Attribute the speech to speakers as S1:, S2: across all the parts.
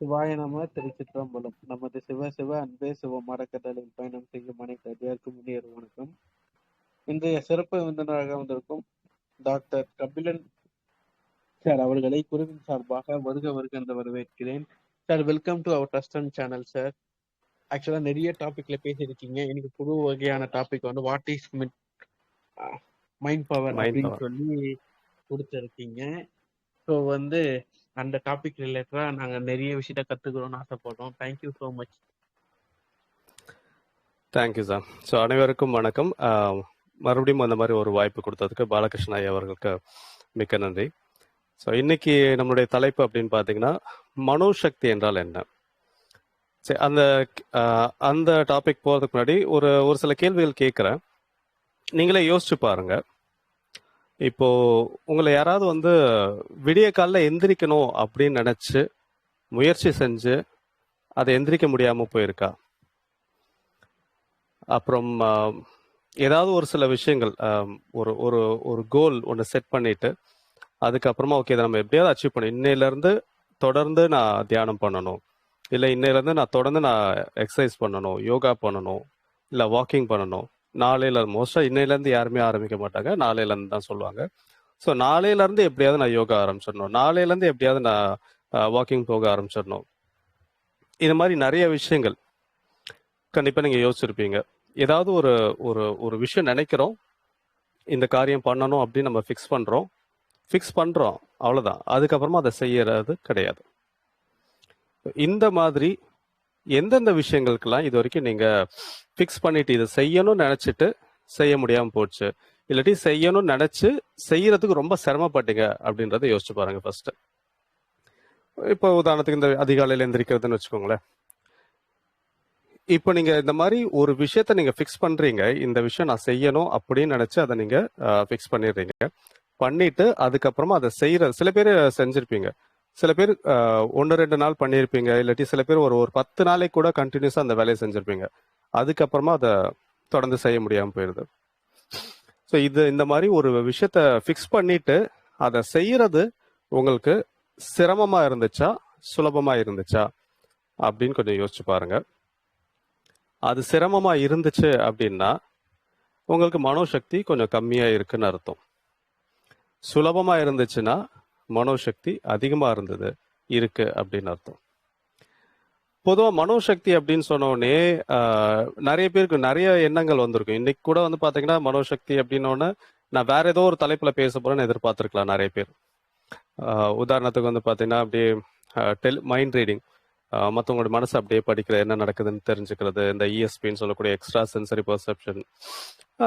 S1: சிவாய நம திருச்சிற்றம்பலம். நமது சிவ சிவ அன்பே சிவ மரக்கடலில் பயணம் செய்யும் அனைத்து அடியாருக்கும் இனிய வணக்கம். இன்றைய சிறப்பு விருந்தினராக வந்திருக்கும் டாக்டர் கபிலன் சார் அவர்களை குருவின் சார்பாக வருக வருக என்று வரவேற்கிறேன். Sir, welcome to our trust and channel sir. ஆக்சுவலா நிறைய டாபிக்ல பேசியிருக்கீங்க. இன்னைக்கு புது வகையான டாபிக் வந்து வாட் இஸ் மைண்ட் பவர் அப்படின்னு சொல்லி கொடுத்துருக்கீங்க. ஸோ வந்து அந்த டாபிக் ரிலேட்டடா நாங்க நிறைய விஷயத்த கத்துக்கிறோம்னு ஆசைப்படுறோம். Thank you so much.
S2: Thank you sir. So அனைவருக்கும் வணக்கம். மறுபடியும் அந்த மாதிரி ஒரு வாய்ப்பு கொடுத்ததுக்கு பாலகிருஷ்ண ஐயா அவர்களுக்கு மிக்க நன்றி. ஸோ இன்னைக்கு நம்மளுடைய தலைப்பு அப்படின்னு பார்த்தீங்கன்னா மனோசக்தி என்றால் என்ன. சரி, அந்த டாபிக் போகிறதுக்கு முன்னாடி ஒரு சில கேள்விகள் கேட்குறேன். நீங்களே யோசிச்சு பாருங்க. இப்போ உங்களை யாராவது வந்து விடிய காலில் எந்திரிக்கணும் அப்படின்னு நினைச்சு முயற்சி செஞ்சு அதை எந்திரிக்க முடியாம போயிருக்கா? அப்புறம் ஏதாவது ஒரு சில விஷயங்கள் ஒரு ஒரு ஒரு கோல் ஒன்று செட் பண்ணிட்டு அதுக்கப்புறமா ஓகே இதை நம்ம எப்படியாவது அச்சீவ் பண்ணணும், இன்னையிலேருந்து தொடர்ந்து நான் தியானம் பண்ணணும், இல்லை இன்னையிலேருந்து நான் தொடர்ந்து நான் எக்ஸசைஸ் பண்ணணும், யோகா பண்ணணும், இல்லை வாக்கிங் பண்ணணும். நாளையில மோஸ்ட்டாக இன்னையிலேருந்து யாருமே ஆரம்பிக்க மாட்டாங்க, நாளையிலேருந்து தான் சொல்லுவாங்க. ஸோ நாளையிலேருந்து எப்படியாவது நான் யோகா ஆரம்பிச்சிடணும், நாளையிலேருந்து எப்படியாவது நான் வாக்கிங் போக ஆரம்பிச்சிடணும். இது மாதிரி நிறைய விஷயங்கள் கண்டிப்பாக நீங்கள் யோசிச்சிருப்பீங்க. ஏதாவது ஒரு ஒரு ஒரு விஷயம் நினைக்கிறோம், இந்த காரியம் பண்ணணும் அப்படின்னு நம்ம ஃபிக்ஸ் பண்ணுறோம், அவ்வளோதான். அதுக்கப்புறமா அதை செய்யறது கிடையாது. இந்த மாதிரி எந்தெந்த விஷயங்களுக்கெல்லாம் இது வரைக்கும் நீங்கள் ஃபிக்ஸ் பண்ணிட்டு இதை செய்யணும்னு நினச்சிட்டு செய்ய முடியாமல் போச்சு, இல்லாட்டி செய்யணும்னு நினச்சி செய்யறதுக்கு ரொம்ப சிரமப்பட்டீங்க அப்படின்றத யோசிச்சு பாருங்க ஃபர்ஸ்ட். இப்போ உதாரணத்துக்கு இந்த அதிகாலையில் எந்திரிக்கிறதுன்னு வச்சுக்கோங்களேன். இப்போ நீங்கள் இந்த மாதிரி ஒரு விஷயத்த நீங்கள் ஃபிக்ஸ் பண்ணுறீங்க, இந்த விஷயம் நான் செய்யணும் அப்படின்னு நினச்சி அதை நீங்கள் ஃபிக்ஸ் பண்ணிடுறீங்க. பண்ணிட்டு அதுக்கப்புறமா அதை செய்யறது சில பேர் செஞ்சுருப்பீங்க, சில பேர் 1-2 நாள் பண்ணியிருப்பீங்க, இல்லாட்டி சில பேர் ஒரு 10 நாளைக்கு கூட கண்டினியூஸாக அந்த வேலையை செஞ்சுருப்பீங்க. அதுக்கப்புறமா அதை தொடர்ந்து செய்ய முடியாமல் போயிடுது. ஸோ இந்த மாதிரி ஒரு விஷயத்த ஃபிக்ஸ் பண்ணிட்டு அதை செய்யறது உங்களுக்கு சிரமமாக இருந்துச்சா சுலபமாக இருந்துச்சா அப்படின்னு கொஞ்சம் யோசிச்சு பாருங்க. அது சிரமமாக இருந்துச்சு அப்படின்னா உங்களுக்கு மனோசக்தி கொஞ்சம் கம்மியாக இருக்குன்னு அர்த்தம். சுலபமாக இருந்துச்சுன்னா மனோசக்தி அதிகமாக இருக்கு அப்படின்னு அர்த்தம். பொதுவாக மனோசக்தி அப்படின்னு சொன்னோடனே நிறைய பேருக்கு நிறைய எண்ணங்கள் வந்திருக்கும். இன்னைக்கு கூட வந்து பார்த்தீங்கன்னா மனோசக்தி அப்படின்னோடனே நான் வேற ஏதோ ஒரு தலைப்பில் பேச போறேன்னு எதிர்பார்த்துருக்கலாம் நிறைய பேர். உதாரணத்துக்கு வந்து பார்த்தீங்கன்னா அப்படியே மைண்ட் ரீடிங், மற்றவங்களோட மனசை அப்படியே படிக்கிற என்ன நடக்குதுன்னு தெரிஞ்சுக்கிறது, இந்த இஎஸ்பின்னு சொல்லக்கூடிய எக்ஸ்ட்ரா சென்சரி பர்செப்ஷன்,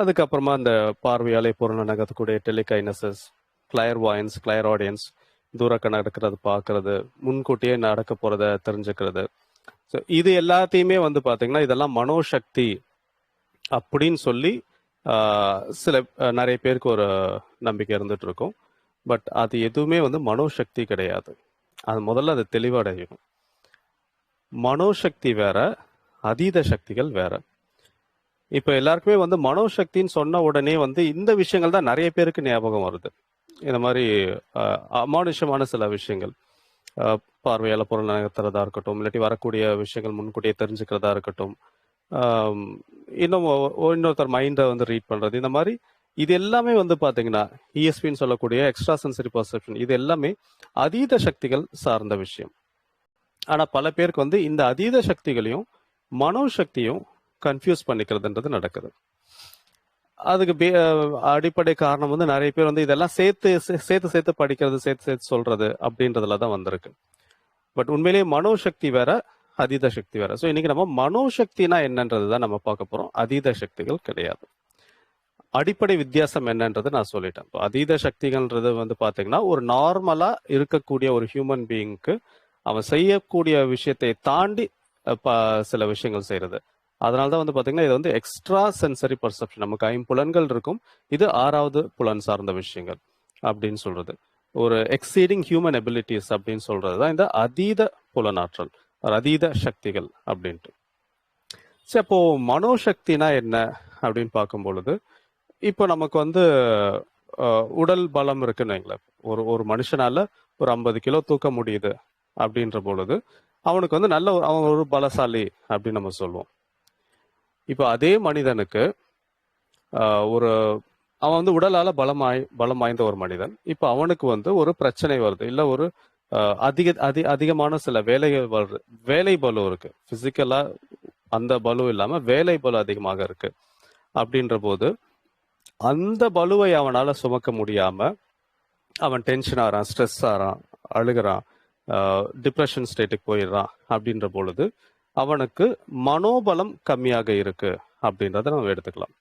S2: அதுக்கப்புறமா இந்த பார்வையாலே பொருள் நகர்த்தக்கூடிய டெலிகைனசஸ், கிளையர்வாயன்ஸ், கிளையர் ஆடியன்ஸ், தூரக்க நடக்கிறது பார்க்கறது, முன்கூட்டியே நடக்க போறத தெரிஞ்சுக்கிறது. ஸோ இது எல்லாத்தையுமே வந்து பார்த்தீங்கன்னா இதெல்லாம் மனோசக்தி அப்படின்னு சொல்லி நிறைய பேருக்கு ஒரு நம்பிக்கை இருந்துட்டு இருக்கும். பட் அது எதுவுமே வந்து மனோசக்தி கிடையாது. அது முதல்ல அது தெளிவடையணும். மனோசக்தி வேற, அதீத சக்திகள் வேற. இப்போ எல்லாருக்குமே வந்து மனோசக்தின்னு சொன்ன உடனே வந்து இந்த விஷயங்கள் தான் நிறைய பேருக்கு ஞாபகம் வருது. இந்த மாதிரி அமானுஷமான சில விஷயங்கள், பார்வையால பொருள் நகர்த்துறதா இருக்கட்டும், இல்லாட்டி வரக்கூடிய விஷயங்கள் முன்கூட்டியே தெரிஞ்சுக்கிறதா இருக்கட்டும், இன்னொருத்தர் மைண்டை வந்து ரீட் பண்றது, இந்த மாதிரி இது எல்லாமே வந்து பாத்தீங்கன்னா இஎஸ்பின்னு சொல்லக்கூடிய எக்ஸ்ட்ரா சென்சரி பர்செப்ஷன், இது எல்லாமே அதீத சக்திகள் சார்ந்த விஷயம். ஆனா பல பேருக்கு வந்து இந்த அதீத சக்திகளையும் மனோசக்தியும் கன்ஃபியூஸ் பண்ணிக்கிறதுன்றது நடக்குது. அதுக்கு அடிப்படை காரணம் வந்து நிறைய பேர் வந்து இதெல்லாம் சேர்த்து படிக்கிறது, சேர்த்து சொல்றது அப்படின்றதுல தான் வந்திருக்கு. பட் உண்மையிலேயே மனோசக்தி வேற, அதீத சக்தி வேற. ஸோ இன்னைக்கு நம்ம மனோசக்தினா என்னன்றது தான் நம்ம பார்க்க போறோம். அதீத சக்திகள் கிடையாது. அடிப்படை வித்தியாசம் என்னன்றது நான் சொல்லிட்டேன். அதீத சக்திகள்ன்றது வந்து பாத்தீங்கன்னா ஒரு நார்மலா இருக்கக்கூடிய ஒரு ஹியூமன் பீயிங்க்கு அவன் செய்யக்கூடிய விஷயத்தை தாண்டி சில விஷயங்கள் செய்யறது. அதனாலதான் வந்து பாத்தீங்கன்னா இது வந்து எக்ஸ்ட்ரா சென்சரி பர்செப்ஷன். நமக்கு 5 புலன்கள் இருக்கும், இது 6வது புலன் சார்ந்த விஷயங்கள் அப்படின்னு சொல்றது. ஒரு எக்ஸீடிங் ஹியூமன் எபிலிட்டிஸ் அப்படின்னு சொல்றது தான் இந்த அதீத புலனாற்றல், அதீத சக்திகள் அப்படின்ட்டு. சரி, அப்போ மனோசக்தினா என்ன அப்படின்னு பார்க்கும் பொழுது, இப்போ நமக்கு வந்து உடல் பலம் இருக்குன்னு வைங்களேன். ஒரு மனுஷனால ஒரு 50 கிலோ தூக்க முடியுது அப்படின்ற பொழுது அவனுக்கு வந்து அவன் ஒரு பலசாலி அப்படின்னு நம்ம சொல்லுவோம். இப்போ அதே மனிதனுக்கு ஒரு அவன் வந்து உடலால பலம் வாய்ந்த ஒரு மனிதன். இப்போ அவனுக்கு வந்து ஒரு பிரச்சனை வருது, இல்ல ஒரு அதிகமான சில வேலைகள் வருது, வேலை பளு இருக்கு. பிசிக்கலா அந்த பளு இல்லாம வேலை பளு அதிகமாக இருக்கு. அப்படின்ற போது அந்த பளுவை அவனால சுமக்க முடியாம அவன் டென்ஷன் ஆகிறான், ஸ்ட்ரெஸ் ஆகிறான், அழுகிறான், டிப்ரெஷன் ஸ்டேட்டுக்கு போயிடுறான். அப்படின்ற பொழுது அவனுக்கு மனோபலம் கம்மியாக இருக்கு அப்படின்றத நம்ம எடுத்துக்கலாம்.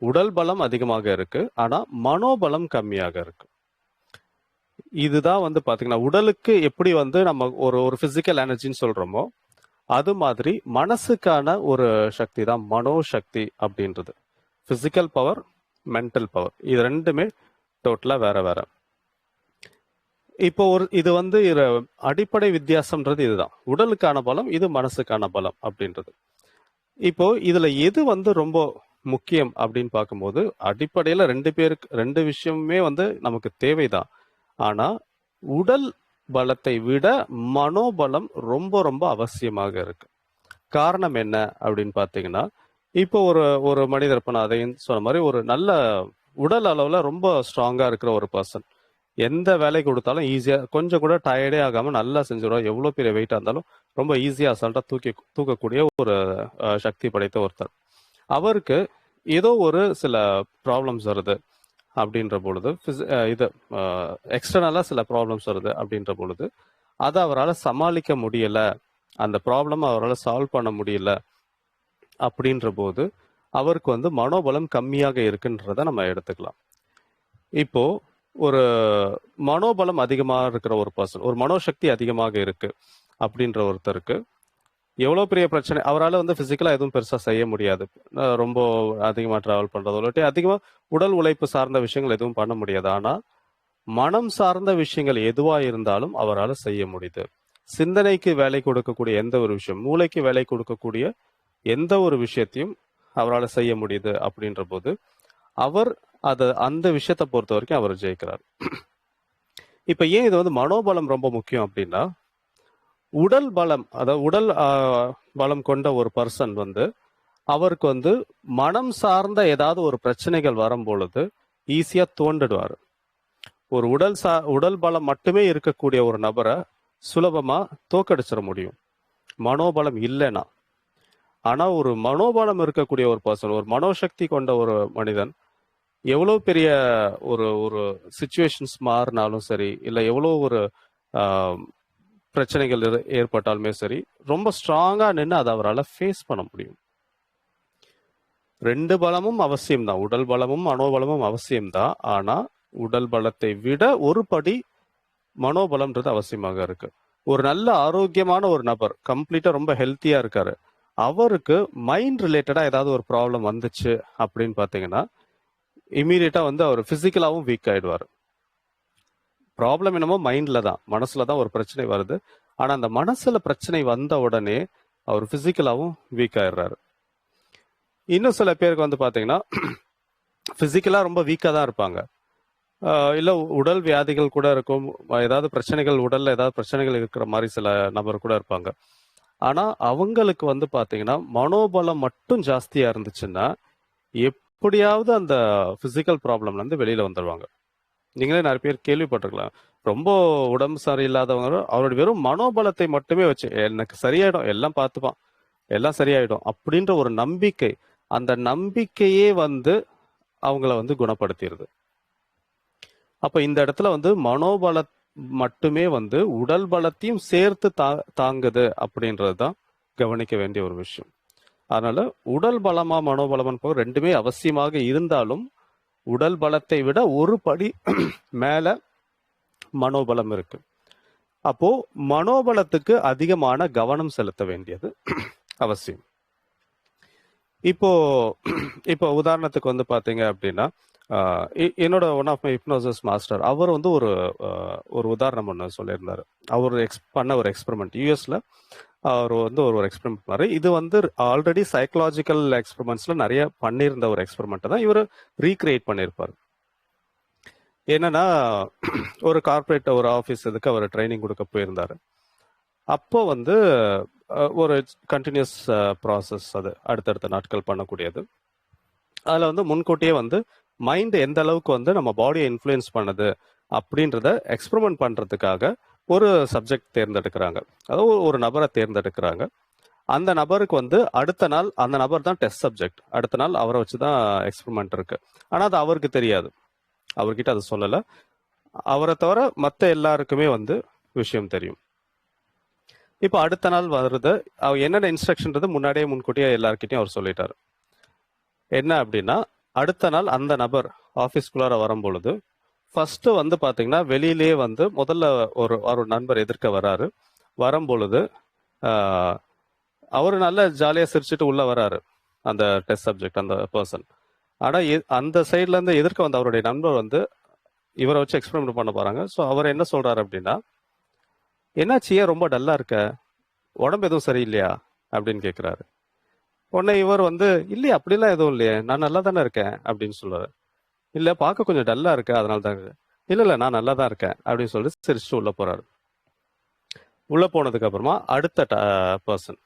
S2: உடல் பலம் அதிகமாக இருக்கு, ஆனா மனோபலம் கம்மியாக இருக்கு. இதுதான் வந்து பாத்தீங்கன்னா உடலுக்கு எப்படி வந்து நம்ம ஒரு பிசிக்கல் எனர்ஜின்னு சொல்றோமோ அது மாதிரி மனசுக்கான ஒரு சக்தி தான் மனோசக்தி அப்படின்றது. பிசிக்கல் பவர், மென்டல் பவர், இது ரெண்டுமே டோட்டலா வேற வேற. இப்போ இது வந்து அடிப்படை வித்தியாசம்ன்றது இதுதான். உடலுக்கான பலம், இது மனசுக்கான பலம் அப்படின்றது. இப்போ இதுல எது வந்து ரொம்ப முக்கியம் அப்படின்னு பார்க்கும்போது அடிப்படையில ரெண்டு விஷயமுமே வந்து நமக்கு தேவைதான். ஆனா உடல் பலத்தை விட மனோபலம் ரொம்ப ரொம்ப அவசியமாக இருக்கு. காரணம் என்ன அப்படின்னு பார்த்தீங்கன்னா, இப்போ ஒரு மனிதர், இப்போ நான் அதையும் சொன்ன மாதிரி, ஒரு நல்ல உடல் அளவுல ரொம்ப ஸ்ட்ராங்கா இருக்கிற ஒரு பர்சன் எந்த வேலை கொடுத்தாலும் ஈஸியா, கொஞ்சம் கூட டயர்டே ஆகாம நல்லா செஞ்சிடும். எவ்வளவு பெரிய வெயிட்டா இருந்தாலும் ரொம்ப ஈஸியா அசால்ட்டா தூக்கக்கூடிய ஒரு சக்தி படைத்த ஒருத்தர். அவருக்கு ஏதோ ஒரு சில ப்ராப்ளம்ஸ் வருது அப்படின்ற பொழுது, இது எக்ஸ்டர்னலா சில ப்ராப்ளம்ஸ் வருது அப்படின்ற பொழுது அதை அவரால் சமாளிக்க முடியல, அந்த ப்ராப்ளம் அவரால் சால்வ் பண்ண முடியல அப்படின்ற போது அவருக்கு வந்து மனோபலம் கம்மியாக இருக்குன்றத நம்ம எடுத்துக்கலாம். இப்போ ஒரு மனோபலம் அதிகமாக இருக்கிற ஒரு பர்சன், ஒரு மனோசக்தி அதிகமாக இருக்கு அப்படின்ற ஒருத்தருக்கு எவ்வளோ பெரிய பிரச்சனை, அவரால் வந்து ஃபிசிக்கலாக எதுவும் பெருசாக செய்ய முடியாது. ரொம்ப அதிகமாக ட்ராவல் பண்ணுறதோ இல்லாட்டி அதிகமாக உடல் உழைப்பு சார்ந்த விஷயங்கள் எதுவும் பண்ண முடியாது. ஆனால் மனம் சார்ந்த விஷயங்கள் எதுவாக இருந்தாலும் அவரால் செய்ய முடியுது. சிந்தனைக்கு வேலை கொடுக்கக்கூடிய எந்த ஒரு விஷயம், மூளைக்கு வேலை கொடுக்கக்கூடிய எந்த ஒரு விஷயத்தையும் அவரால் செய்ய முடியுது அப்படின்ற போது அவர் அந்த விஷயத்தை பொறுத்த வரைக்கும் அவர் ஜெயிக்கிறார். இப்ப ஏன் இது வந்து மனோபலம் ரொம்ப முக்கியம் அப்படின்னா, உடல் பலம், அதாவது உடல் பலம் கொண்ட ஒரு பர்சன் வந்து அவருக்கு வந்து மனம் சார்ந்த ஏதாவது ஒரு பிரச்சனைகள் வரும் பொழுது ஈஸியா தோண்டிடுவார். ஒரு உடல் பலம் மட்டுமே இருக்கக்கூடிய ஒரு நபரை சுலபமா தோக்கடிச்சிட முடியும் மனோபலம் இல்லைன்னா. ஆனா ஒரு மனோபலம் இருக்கக்கூடிய ஒரு பர்சன், ஒரு மனோசக்தி கொண்ட ஒரு மனிதன், எவ்வளவு பெரிய ஒரு சிச்சுவேஷன்ஸ் மாறினாலும் சரி, இல்லை எவ்வளோ ஒரு பிரச்சனைகள் ஏற்பட்டாலுமே சரி, ரொம்ப ஸ்ட்ராங்கா நின்று அதை அவரால் ஃபேஸ் பண்ண முடியும். ரெண்டு பலமும் அவசியம்தான், உடல் பலமும் மனோபலமும் அவசியம்தான். ஆனா உடல் பலத்தை விட ஒரு படி மனோபலம்ன்றது அவசியமாக இருக்கு. ஒரு நல்ல ஆரோக்கியமான ஒரு நபர், கம்ப்ளீட்டா ரொம்ப ஹெல்த்தியா இருக்காரு, அவருக்கு மைண்ட் ரிலேட்டடா ஏதாவது ஒரு ப்ராப்ளம் வந்துச்சு அப்படின்னு பாத்தீங்கன்னா இமீடியட்டா வந்து அவர் பிசிக்கலாவும் வீக் ஆயிடுவார். ப்ராப்ளம் என்னமோ மைண்ட்ல தான், மனசுல தான் ஒரு பிரச்சனை வருது. ஆனா அந்த மனசுல பிரச்சனை வந்த உடனே அவர் பிசிக்கலாவும் வீக் ஆயிடுறாரு. இன்னும் சில பேருக்கு வந்து பாத்தீங்கன்னா பிசிக்கலா ரொம்ப வீக்கா தான் இருப்பாங்க, இல்ல உடல் வியாதிகள் கூட இருக்கும், ஏதாவது பிரச்சனைகள், உடல்ல ஏதாவது பிரச்சனைகள் இருக்கிற மாதிரி சில நபர் கூட இருப்பாங்க. ஆனா அவங்களுக்கு வந்து பாத்தீங்கன்னா மனோபலம் மட்டும் ஜாஸ்தியா இருந்துச்சுன்னா எப்படியாவது அந்த பிசிக்கல் ப்ராப்ளம்ல இருந்து வெளியில வந்துடுவாங்க. நீங்களே நிறைய பேர் கேள்விப்பட்டிருக்கலாம், ரொம்ப உடம்பு சரியில்லாதவங்க அவருடைய வெறும் மனோபலத்தை மட்டுமே வச்சு எனக்கு சரியாயிடும், எல்லாம் பார்த்துப்பான், எல்லாம் சரியாயிடும் அப்படின்ற ஒரு நம்பிக்கை, அந்த நம்பிக்கையே வந்து அவங்கள வந்து குணப்படுத்திடுது. அப்ப இந்த இடத்துல வந்து மனோபல மட்டுமே வந்து உடல் பலத்தையும் சேர்த்து தாங்குது அப்படின்றது தான் கவனிக்க வேண்டிய ஒரு விஷயம். அதனால உடல் பலமா மனோபலமான்னு போக ரெண்டுமே அவசியமாக இருந்தாலும் உடல் பலத்தை விட ஒரு படி மேல மனோபலம் இருக்கு. அப்போ மனோபலத்துக்கு அதிகமான கவனம் செலுத்த வேண்டியது அவசியம். இப்போ உதாரணத்துக்கு வந்து பாத்தீங்க அப்படின்னா, என்னோட one of my hypnosis master, அவர் வந்து ஒரு உதாரணம் ஒன்று சொல்லியிருந்தாரு. அவர் பண்ண ஒரு எக்ஸ்பெரிமெண்ட் யூஎஸ்ல அவர் வந்து ஒரு எக்ஸ்பெரிமெண்ட் பண்ணாரு. இது வந்து ஆல்ரெடி சைக்கலாஜிக்கல் எக்ஸ்பெரிமெண்ட்ஸ்ல நிறைய பண்ணியிருந்த ஒரு எக்ஸ்பெரிமெண்ட் தான் இவர் ரீக்ரியேட் பண்ணியிருப்பார். என்னன்னா, ஒரு கார்பரேட் ஒரு ஆஃபீஸ் இதுக்கு அவர் ட்ரைனிங் கொடுக்க போயிருந்தாரு. அப்போ வந்து ஒரு கண்டினியூஸ் ப்ராசஸ், அது அடுத்தடுத்த நாட்கள் பண்ணக்கூடியது. அதில் வந்து முன்கூட்டியே வந்து மைண்ட் எந்த அளவுக்கு வந்து நம்ம பாடியை இன்ஃப்ளூயன்ஸ் பண்ணுது அப்படின்றத எக்ஸ்பெரிமெண்ட் பண்ணுறதுக்காக ஒரு சப்ஜெக்ட் தேர்ந்தெடுக்கிறாங்க, அதாவது ஒரு நபரை தேர்ந்தெடுக்கிறாங்க. அந்த நபருக்கு வந்து அடுத்த நாள் அந்த நபர் தான் டெஸ்ட் சப்ஜெக்ட், அடுத்த நாள் அவரை வச்சு தான் எக்ஸ்பெரிமெண்ட் இருக்கு. ஆனால் அது அவருக்கு தெரியாது, அவர்கிட்ட அது சொல்லலை. அவரை தவிர மற்ற எல்லாருக்குமே வந்து விஷயம் தெரியும். இப்போ அடுத்த நாள் வருது, அவர் என்னென்ன இன்ஸ்ட்ரக்ஷன்றது முன்னாடியே முன்கூட்டியே எல்லாருக்கிட்டையும் அவர் சொல்லிட்டாரு. என்ன அப்படின்னா, அடுத்த நாள் அந்த நபர் ஆஃபீஸ்குள்ளார வரும்பொழுது ஃபர்ஸ்ட் வந்து பார்த்தீங்கன்னா வெளியிலேயே வந்து முதல்ல ஒரு நண்பர் எதிர்க்க வராரு. வரும்பொழுது அவர் நல்ல ஜாலியாக சிரிச்சுட்டு உள்ள வராரு, அந்த டெஸ்ட் சப்ஜெக்ட், அந்த பர்சன். ஆனால் அந்த சைட்ல இருந்து எதிர்க்க வந்த அவருடைய நண்பர் வந்து இவரை வச்சு எக்ஸ்பெரிமெண்ட் பண்ண போறாங்க. ஸோ அவர் என்ன சொல்றாரு அப்படின்னா, என்னாச்சு, ஏன் ரொம்ப டல்லா இருக்க, உடம்பு எதுவும் சரியில்லையா அப்படின்னு கேட்குறாரு. உடனே இவர் வந்து, இல்லையா அப்படிலாம் எதுவும் இல்லையே, நான் நல்லா தானே இருக்கேன் அப்படின்னு சொல்றாரு. இல்லை, பார்க்க கொஞ்சம் டல்லா இருக்க, அதனால தான். இல்லை இல்லை, நான் நல்லா தான் இருக்கேன் அப்படின்னு சொல்லிட்டு சிரிச்சுட்டு உள்ள போறாரு. உள்ள போனதுக்கு அப்புறமா அடுத்த பர்சன்,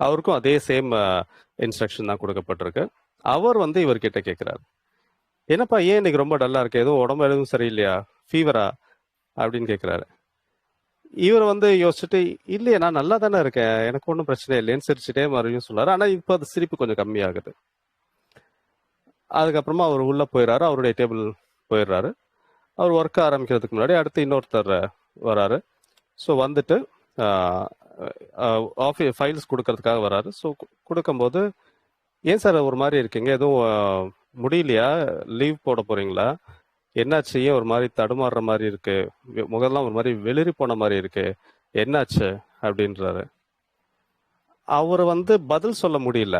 S2: அவருக்கும் அதே சேம் இன்ஸ்ட்ரக்ஷன் தான் கொடுக்கப்பட்டிருக்கு. அவர் வந்து இவர்கிட்ட கேட்குறாரு, என்னப்பா ஏன் இன்னைக்கு ரொம்ப டல்லா இருக்கு, எதுவும் உடம்பு எதுவும் சரியில்லையா, ஃபீவரா அப்படின்னு கேட்குறாரு. இவர் வந்து யோசிச்சுட்டு, இல்லையே நான் நல்லா தானே இருக்கேன், எனக்கு ஒன்றும் பிரச்சனை இல்லைன்னு சிரிச்சுட்டே மறுபடியும் சொல்றாரு. ஆனால் இப்போ அது சிரிப்பு கொஞ்சம் கம்மியாகுது. அதுக்கப்புறமா அவர் உள்ள போயிடுறாரு, அவருடைய டேபிள் போயிடுறாரு. அவர் ஒர்க் ஆரம்பிக்கிறதுக்கு முன்னாடி அடுத்து இன்னொருத்தர் வராரு. ஸோ வந்துட்டு ஆஃபீஸ் ஃபைல்ஸ் கொடுக்கறதுக்காக வராரு. ஸோ கொடுக்கும்போது, ஏன் சார் ஒரு மாதிரி இருக்கீங்க, எதுவும் முடியலையா, லீவ் போட போறீங்களா, என்னாச்சு, ஏன் ஒரு மாதிரி தடுமாறுற மாதிரி இருக்கு, முகெல்லாம் ஒரு மாதிரி வெளிரி போன மாதிரி இருக்கு, என்னாச்சு அப்படின்றாரு. அவர் வந்து பதில் சொல்ல முடியல.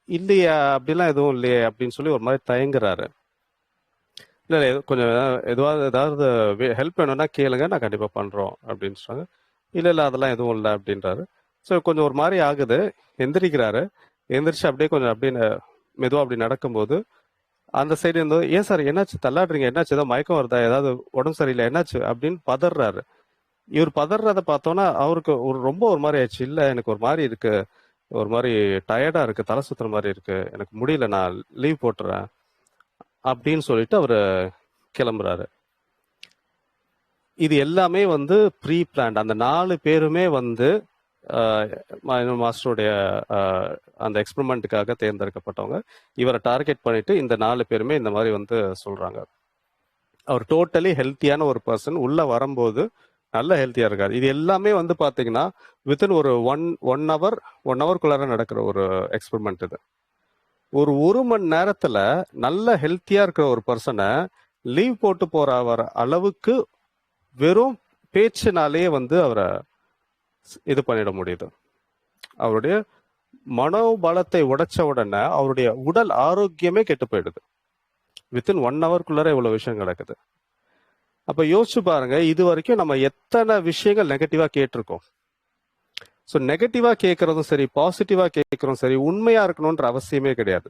S2: இல்லையா அப்படிலாம் எதுவும் இல்லையே அப்படின்னு சொல்லி ஒரு மாதிரி தயங்குறாரு. இல்லை இல்லை, கொஞ்சம் ஏதாவது ஹெல்ப் வேணும்னா கேளுங்க, நான் கண்டிப்பாக பண்ணுறோம் அப்படின்னு சொன்னாங்க. இல்லை இல்லை, அதெல்லாம் எதுவும் இல்லை அப்படின்றாரு. ஸோ கொஞ்சம் ஒரு மாதிரி ஆகுது. எந்திரிக்கிறாரு. எந்திரிச்சு அப்படியே கொஞ்சம் அப்படியே மெதுவாக அப்படி நடக்கும்போது அந்த சைடு இருந்து, ஏன் சார் என்னாச்சு, தள்ளாடுறீங்க, என்னாச்சு, ஏதோ மயக்கம் வருதா, ஏதாவது உடம்பு சரியில்லை, என்னாச்சு அப்படின்னு பதறாரு. இவர் பதறத பார்த்தோன்னா அவருக்கு ரொம்ப ஒரு மாதிரி ஆயிடுச்சு. இல்லை, எனக்கு ஒரு மாதிரி இருக்கு, ஒரு மாதிரி டயர்டா இருக்கு, தலை சுத்துற மாதிரி இருக்கு, எனக்கு முடியல, நான் லீவ் போட்டுறேன் அப்படின்னு சொல்லிட்டு அவர் கிளம்புறாரு. இது எல்லாமே வந்து ப்ரீ பிளான்ட். அந்த 4 பேருமே வந்து மாஸ்டருடைய அந்த எக்ஸ்பெரிமெண்ட்டுக்காக தேர்ந்தெடுக்கப்பட்டவங்க. இவரை டார்கெட் பண்ணிட்டு இந்த 4 பேருமே இந்த மாதிரி வந்து சொல்றாங்க. அவர் டோட்டலி ஹெல்த்தியான ஒரு பர்சன், உள்ள வரும்போது நல்ல ஹெல்த்தியா இருக்காரு. இது எல்லாமே வந்து பாத்தீங்கன்னா வித்தின் ஒரு ஒன் ஹவர்க்குள்ளார நடக்கிற ஒரு எக்ஸ்பெரிமெண்ட் இது. ஒரு மணி நேரத்துல நல்ல ஹெல்த்தியா இருக்கிற ஒரு பர்சனை லீவ் போட்டு போற அளவுக்கு வெறும் பேச்சுனாலே வந்து அவரை இது பண்ணிட முடியுது. அவருடைய மனோபலத்தை உடைச்ச உடனே அவருடைய உடல் ஆரோக்கியமே கெட்டு போயிடுது. வித்தின் 1 ஹவர்க்குள்ளார இவ்வளவு விஷயம் நடக்குது. அப்ப யோசிச்சு பாருங்க, இது வரைக்கும் நம்ம எத்தனை விஷயங்கள் நெகட்டிவா கேட்டிருக்கோம். ஸோ நெகட்டிவா கேட்கறதும் சரி, பாசிட்டிவா கேட்கறதும் சரி, உண்மையா இருக்கணும்ன்ற அவசியமே கிடையாது.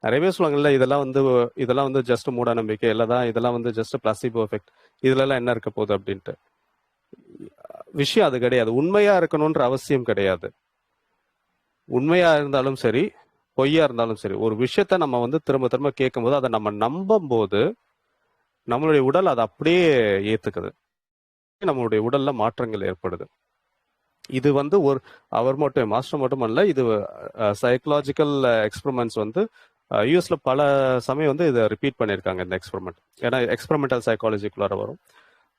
S2: நிறைய பேர் சொல்லுவாங்கல்ல, இதெல்லாம் வந்து ஜஸ்ட் மூட நம்பிக்கை, இல்லதான் இதெல்லாம் வந்து ஜஸ்ட் பிளாசிபோ எஃபெக்ட், இதுல எல்லாம் என்ன இருக்க போகுது அப்படின்ட்டு. விஷயம் அது கிடையாது. உண்மையா இருக்கணும்ன்ற அவசியம் கிடையாது. உண்மையா இருந்தாலும் சரி, பொய்யா இருந்தாலும் சரி, ஒரு விஷயத்த நம்ம வந்து திரும்ப திரும்ப கேட்கும் போது, அதை நம்ம நம்பும் போது நம்மளுடைய உடல் அதை அப்படியே ஏத்துக்குது. நம்மளுடைய உடல்ல மாற்றங்கள் ஏற்படுது. இது வந்து அவர் மட்டும், மாஸ்டர் மட்டும் அல்ல, இது சைக்கலாஜிக்கல் எக்ஸ்பெரிமெண்ட்ஸ் வந்து யூஎஸ்ல பல சமயம் வந்து இதை ரிப்பீட் பண்ணியிருக்காங்க இந்த எக்ஸ்பெரிமெண்ட். ஏன்னா எக்ஸ்பெரிமெண்டல் சைக்காலஜிக்குள்ளார வரும்.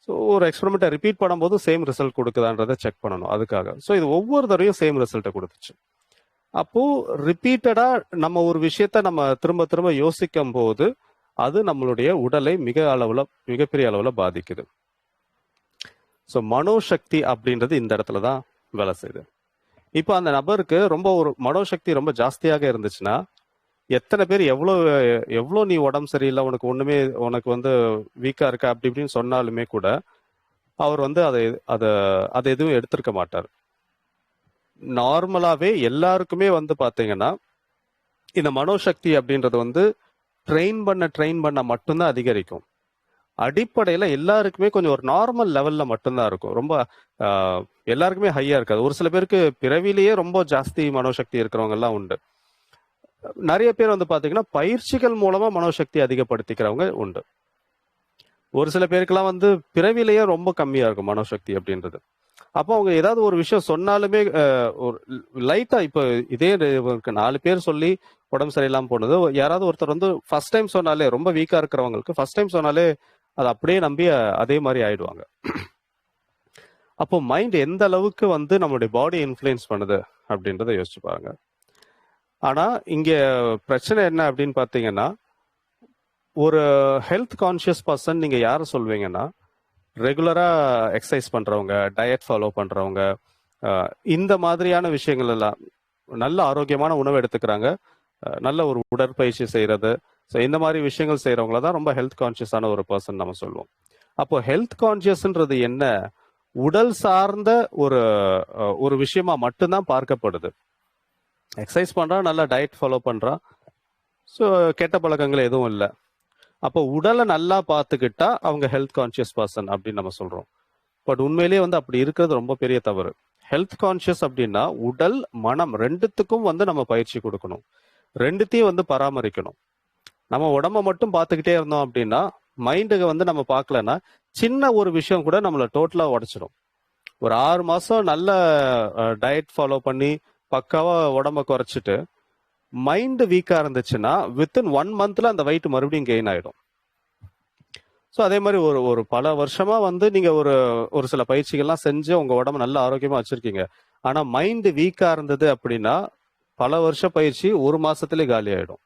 S2: ஸோ ஒரு எக்ஸ்பெரிமெண்ட்டை ரிப்பீட் பண்ணும்போது சேம் ரிசல்ட் கொடுக்குதான்றதை செக் பண்ணணும் அதுக்காக. ஸோ இது ஒவ்வொரு தடவையும் சேம் ரிசல்ட்டை கொடுத்துச்சு. அப்போ ரிப்பீட்டடா நம்ம ஒரு விஷயத்த நம்ம திரும்ப திரும்ப யோசிக்கும் போது அது நம்மளுடைய உடலை மிகப்பெரிய அளவுல பாதிக்குது. ஸோ மனோசக்தி அப்படின்றது இந்த இடத்துல தான் வேலை செய்யுது. இப்போ அந்த நபருக்கு ரொம்ப ஒரு மனோசக்தி ரொம்ப ஜாஸ்தியாக இருந்துச்சுன்னா, எத்தனை பேர் எவ்வளோ நீ உடம்பு சரியில்லை, உனக்கு வந்து வீக்கா இருக்க அப்படி இப்படின்னு சொன்னாலுமே கூட அவர் வந்து அதை எதுவும் எடுத்திருக்க மாட்டார். நார்மலாவே எல்லாருக்குமே வந்து பாத்தீங்கன்னா இந்த மனோசக்தி அப்படின்றது வந்து ட்ரெயின் பண்ண மட்டும்தான் அதிகரிக்கும். அடிப்படையில எல்லாருக்குமே கொஞ்சம் ஒரு நார்மல் லெவல்ல மட்டும்தான் இருக்கும். ரொம்ப எல்லாருக்குமே ஹையா இருக்காது. ஒரு சில பேருக்கு பிறவிலேயே ரொம்ப ஜாஸ்தி மனோசக்தி இருக்கிறவங்க எல்லாம் உண்டு. நிறைய பேர் வந்து பாத்தீங்கன்னா பயிற்சிகள் மூலமா மனோசக்தி அதிகப்படுத்திக்கிறவங்க உண்டு. ஒரு சில பேருக்கெல்லாம் வந்து பிறவிலேயே ரொம்ப கம்மியா இருக்கும் மனோசக்தி அப்படின்றது. அப்போ அவங்க ஏதாவது ஒரு விஷயம் சொன்னாலுமே ஒரு லைட்டா இப்போ இதே 4 பேர் சொல்லி உடம்பு சரியில்லாம போனது, யாராவது ஒருத்தர் வந்து ஃபர்ஸ்ட் டைம் சொன்னாலே, ரொம்ப வீக்கா இருக்கிறவங்களுக்கு ஃபர்ஸ்ட் டைம் சொன்னாலே அதை அப்படியே நம்பி அதே மாதிரி ஆயிடுவாங்க. அப்போ மைண்ட் எந்த அளவுக்கு வந்து நம்மளுடைய பாடி இன்ஃப்ளூயன்ஸ் பண்ணுது அப்படின்றத யோசிச்சு பாருங்க. ஆனா இங்க பிரச்சனை என்ன அப்படின்னு பாத்தீங்கன்னா, ஒரு ஹெல்த் கான்சியஸ் பர்சன் நீங்க யாரை சொல்வீங்கன்னா, ரெகுலரா எக்ஸசைஸ் பண்றவங்க, டயட் ஃபாலோ பண்றவங்க, இந்த மாதிரியான விஷயங்கள் எல்லாம், நல்ல ஆரோக்கியமான உணவு எடுத்துக்கிறாங்க, நல்ல ஒரு உடற்பயிற்சி செய்யறது, ஸோ இந்த மாதிரி விஷயங்கள் செய்யறவங்கள தான் ரொம்ப ஹெல்த் கான்சியஸான ஒரு பர்சன் நம்ம சொல்லுவோம். அப்போ ஹெல்த் கான்சியஸ்ன்றது என்ன? உடல் சார்ந்த ஒரு ஒரு விஷயமா மட்டும்தான் பார்க்கப்படுது. எக்ஸசைஸ் பண்றான், நல்லா டயட் ஃபாலோ பண்றான், ஸோ கெட்ட பழக்கங்கள் எதுவும் இல்லை. அப்போ உடலை நல்லா பார்த்துக்கிட்டா அவங்க ஹெல்த் கான்சியஸ் பர்சன் அப்படின்னு நம்ம சொல்றோம். பட் உண்மையிலேயே வந்து அப்படி இருக்கிறது ரொம்ப பெரிய தவறு. ஹெல்த் கான்சியஸ் அப்படின்னா உடல் மனம் ரெண்டுத்துக்கும் வந்து நம்ம பயிற்சி கொடுக்கணும், ரெண்டுத்தையும் வந்து பராமரிக்கணும். நம்ம உடம்ப மட்டும் பார்த்துக்கிட்டே இருந்தோம் அப்படின்னா, மைண்டுக்கு வந்து நம்ம பார்க்கலன்னா சின்ன ஒரு விஷயம் கூட நம்மளை டோட்டலா உடைச்சிடும். ஒரு 6 மாசம் நல்ல டயட் ஃபாலோ பண்ணி பக்காவா உடம்ப குறைச்சிட்டு மைண்ட் வீக்கா இருந்துச்சுன்னா வித்தின் 1 மந்த்ல அந்த வெயிட் மறுபடியும் கெயின் ஆயிடும். ஸோ அதே மாதிரி ஒரு பல வருஷமா வந்து நீங்க ஒரு சில பயிற்சிகள்லாம் செஞ்சு உங்க உடம்பு நல்ல ஆரோக்கியமா வச்சிருக்கீங்க. ஆனா மைண்ட் வீக்கா இருந்தது அப்படின்னா பல வருஷ பயிற்சி 1 மாசத்துலயே காலி ஆயிடும்.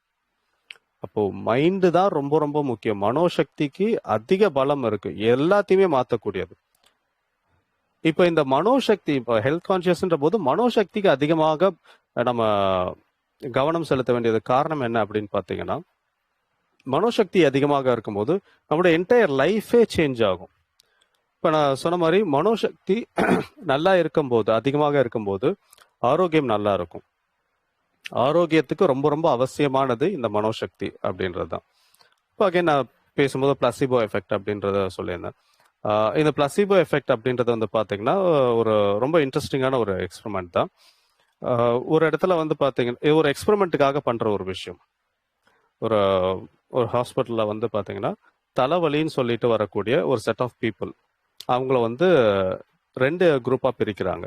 S2: அப்போ மைண்டு தான் ரொம்ப ரொம்ப முக்கியம். மனோசக்திக்கு அதிக பலம் இருக்கு, எல்லாத்தையுமே மாற்றக்கூடியது. இப்போ இந்த மனோசக்தி, இப்போ ஹெல்த் கான்சியஸ்ன்ற போது மனோசக்திக்கு அதிகமாக நம்ம கவனம் செலுத்த வேண்டியது காரணம் என்ன அப்படின்னு பார்த்தீங்கன்னா, மனோசக்தி அதிகமாக இருக்கும்போது நம்மளுடைய என்டையர் லைஃபே சேஞ்ச் ஆகும். இப்போ நான் சொன்ன மாதிரி மனோசக்தி நல்லா இருக்கும்போது, அதிகமாக இருக்கும்போது ஆரோக்கியம் நல்லா இருக்கும். ஆரோக்கியத்துக்கு ரொம்ப ரொம்ப அவசியமானது இந்த மனோசக்தி அப்படின்றது தான். இப்போ அகைன் நான் பேசும்போது பிளசிபோ எஃபெக்ட் அப்படின்றத சொல்லியிருந்தேன். இந்த பிளசிபோ எஃபெக்ட் அப்படின்றது வந்து பார்த்தீங்கன்னா ஒரு ரொம்ப இன்ட்ரெஸ்டிங்கான ஒரு எக்ஸ்பெரிமெண்ட் தான். ஒரு இடத்துல வந்து பார்த்தீங்கன்னா ஒரு எக்ஸ்பெரிமெண்ட்டுக்காக பண்ணுற ஒரு விஷயம். ஒரு ஒரு ஹாஸ்பிட்டலில் வந்து பார்த்தீங்கன்னா தலைவலின்னு சொல்லிட்டு வரக்கூடிய ஒரு செட் ஆஃப் பீப்புள், அவங்கள வந்து 2 குரூப்பாக பிரிக்கிறாங்க.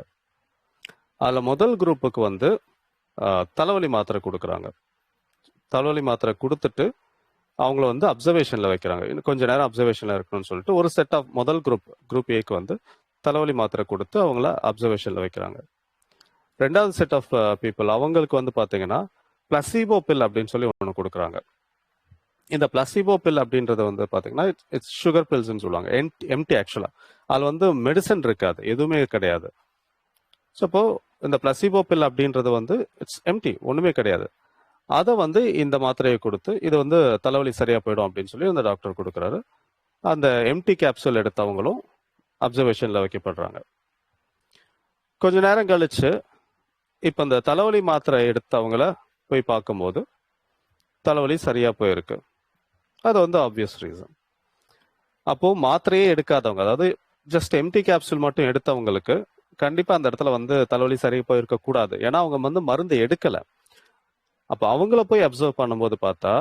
S2: அதில் முதல் குரூப்புக்கு வந்து தலைவலி மாத்திரை கொடுக்குறாங்க. தலைவலி மாத்திரை கொடுத்துட்டு அவங்கள வந்து அப்சர்வேஷனில் வைக்கிறாங்க. இன்னும் கொஞ்ச நேரம் அப்சர்வேஷனில் இருக்கணும்னு சொல்லிட்டு ஒரு செட் ஆஃப் முதல் குரூப் ஏக்கு வந்து தலைவலி மாத்திரை கொடுத்து அவங்கள அப்சர்வேஷனில் வைக்கிறாங்க. 2வது செட் ஆஃப் பீப்புள், அவங்களுக்கு வந்து பார்த்தீங்கன்னா பிளசிபோ பில் அப்படின்னு சொல்லி ஒன்று கொடுக்குறாங்க. இந்த பிளசிபோ பில் அப்படின்றது வந்து பார்த்தீங்கன்னா இட்ஸ் சுகர் பில்ஸ்ன்னு சொல்லுவாங்க. எம்டி ஆக்சுவலாக அதில் வந்து மெடிசன் இருக்காது, எதுவுமே கிடையாது. ஸோ இப்போ இந்த பிளசிபோ பில் அப்படின்றது வந்து இட்ஸ் எம்டி, ஒன்றுமே கிடையாது. அதை வந்து இந்த மாத்திரையை கொடுத்து இது வந்து தலைவலி சரியா போயிடும் அப்படின்னு சொல்லி அந்த டாக்டர் கொடுக்குறாரு. அந்த எம்டி கேப்சூல் எடுத்தவங்களும் அப்சர்வேஷன்ல வைக்கப்படுறாங்க. கொஞ்ச நேரம் கழிச்சு இப்போ இந்த தலைவலி மாத்திரை எடுத்தவங்கள போய் பார்க்கும்போது தலைவலி சரியா போயிருக்கு. அது வந்து ஆப்வியஸ் ரீசன். அப்போ மாத்திரையே எடுக்காதவங்க, அதாவது ஜஸ்ட் எம்டி கேப்சூல் மட்டும் எடுத்தவங்களுக்கு கண்டிப்பா அந்த இடத்துல வந்து தலைவலி சரியா போயிருக்க கூடாது, ஏன்னா அவங்க வந்து மருந்து எடுக்கல. அப்ப அவங்கள போய் அப்சர்வ் பண்ணும்போது பார்த்தா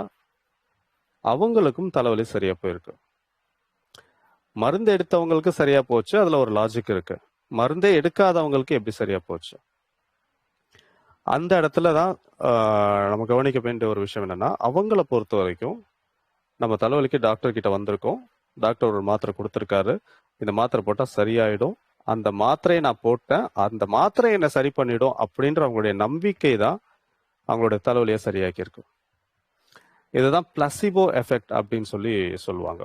S2: அவங்களுக்கும் தலைவலி சரியா போயிருக்கு. மருந்து எடுத்தவங்களுக்கு சரியா போச்சு, அதுல ஒரு லாஜிக் இருக்கு. மருந்தே எடுக்காதவங்களுக்கு எப்படி சரியா போச்சு? அந்த இடத்துலதான் நம்ம கவனிக்க வேண்டிய ஒரு விஷயம் என்னன்னா, அவங்கள பொறுத்த வரைக்கும் நம்ம தலைவலிக்கு டாக்டர் கிட்ட வந்திருக்கோம், டாக்டர் ஒரு மாத்திரை கொடுத்துருக்காரு, இந்த மாத்திரை போட்டா சரியாயிடும், அந்த மாத்திரையை நான் போட்டேன், அந்த மாத்திரை என்ன சரி பண்ணிடும் அப்படின்ற அவங்களுடைய நம்பிக்கை தான் அவங்களுடைய தலைவலியை சரியாக்கி இருக்கு. இதுதான் பிளசிபோ எஃபெக்ட் அப்படின்னு சொல்லி சொல்லுவாங்க.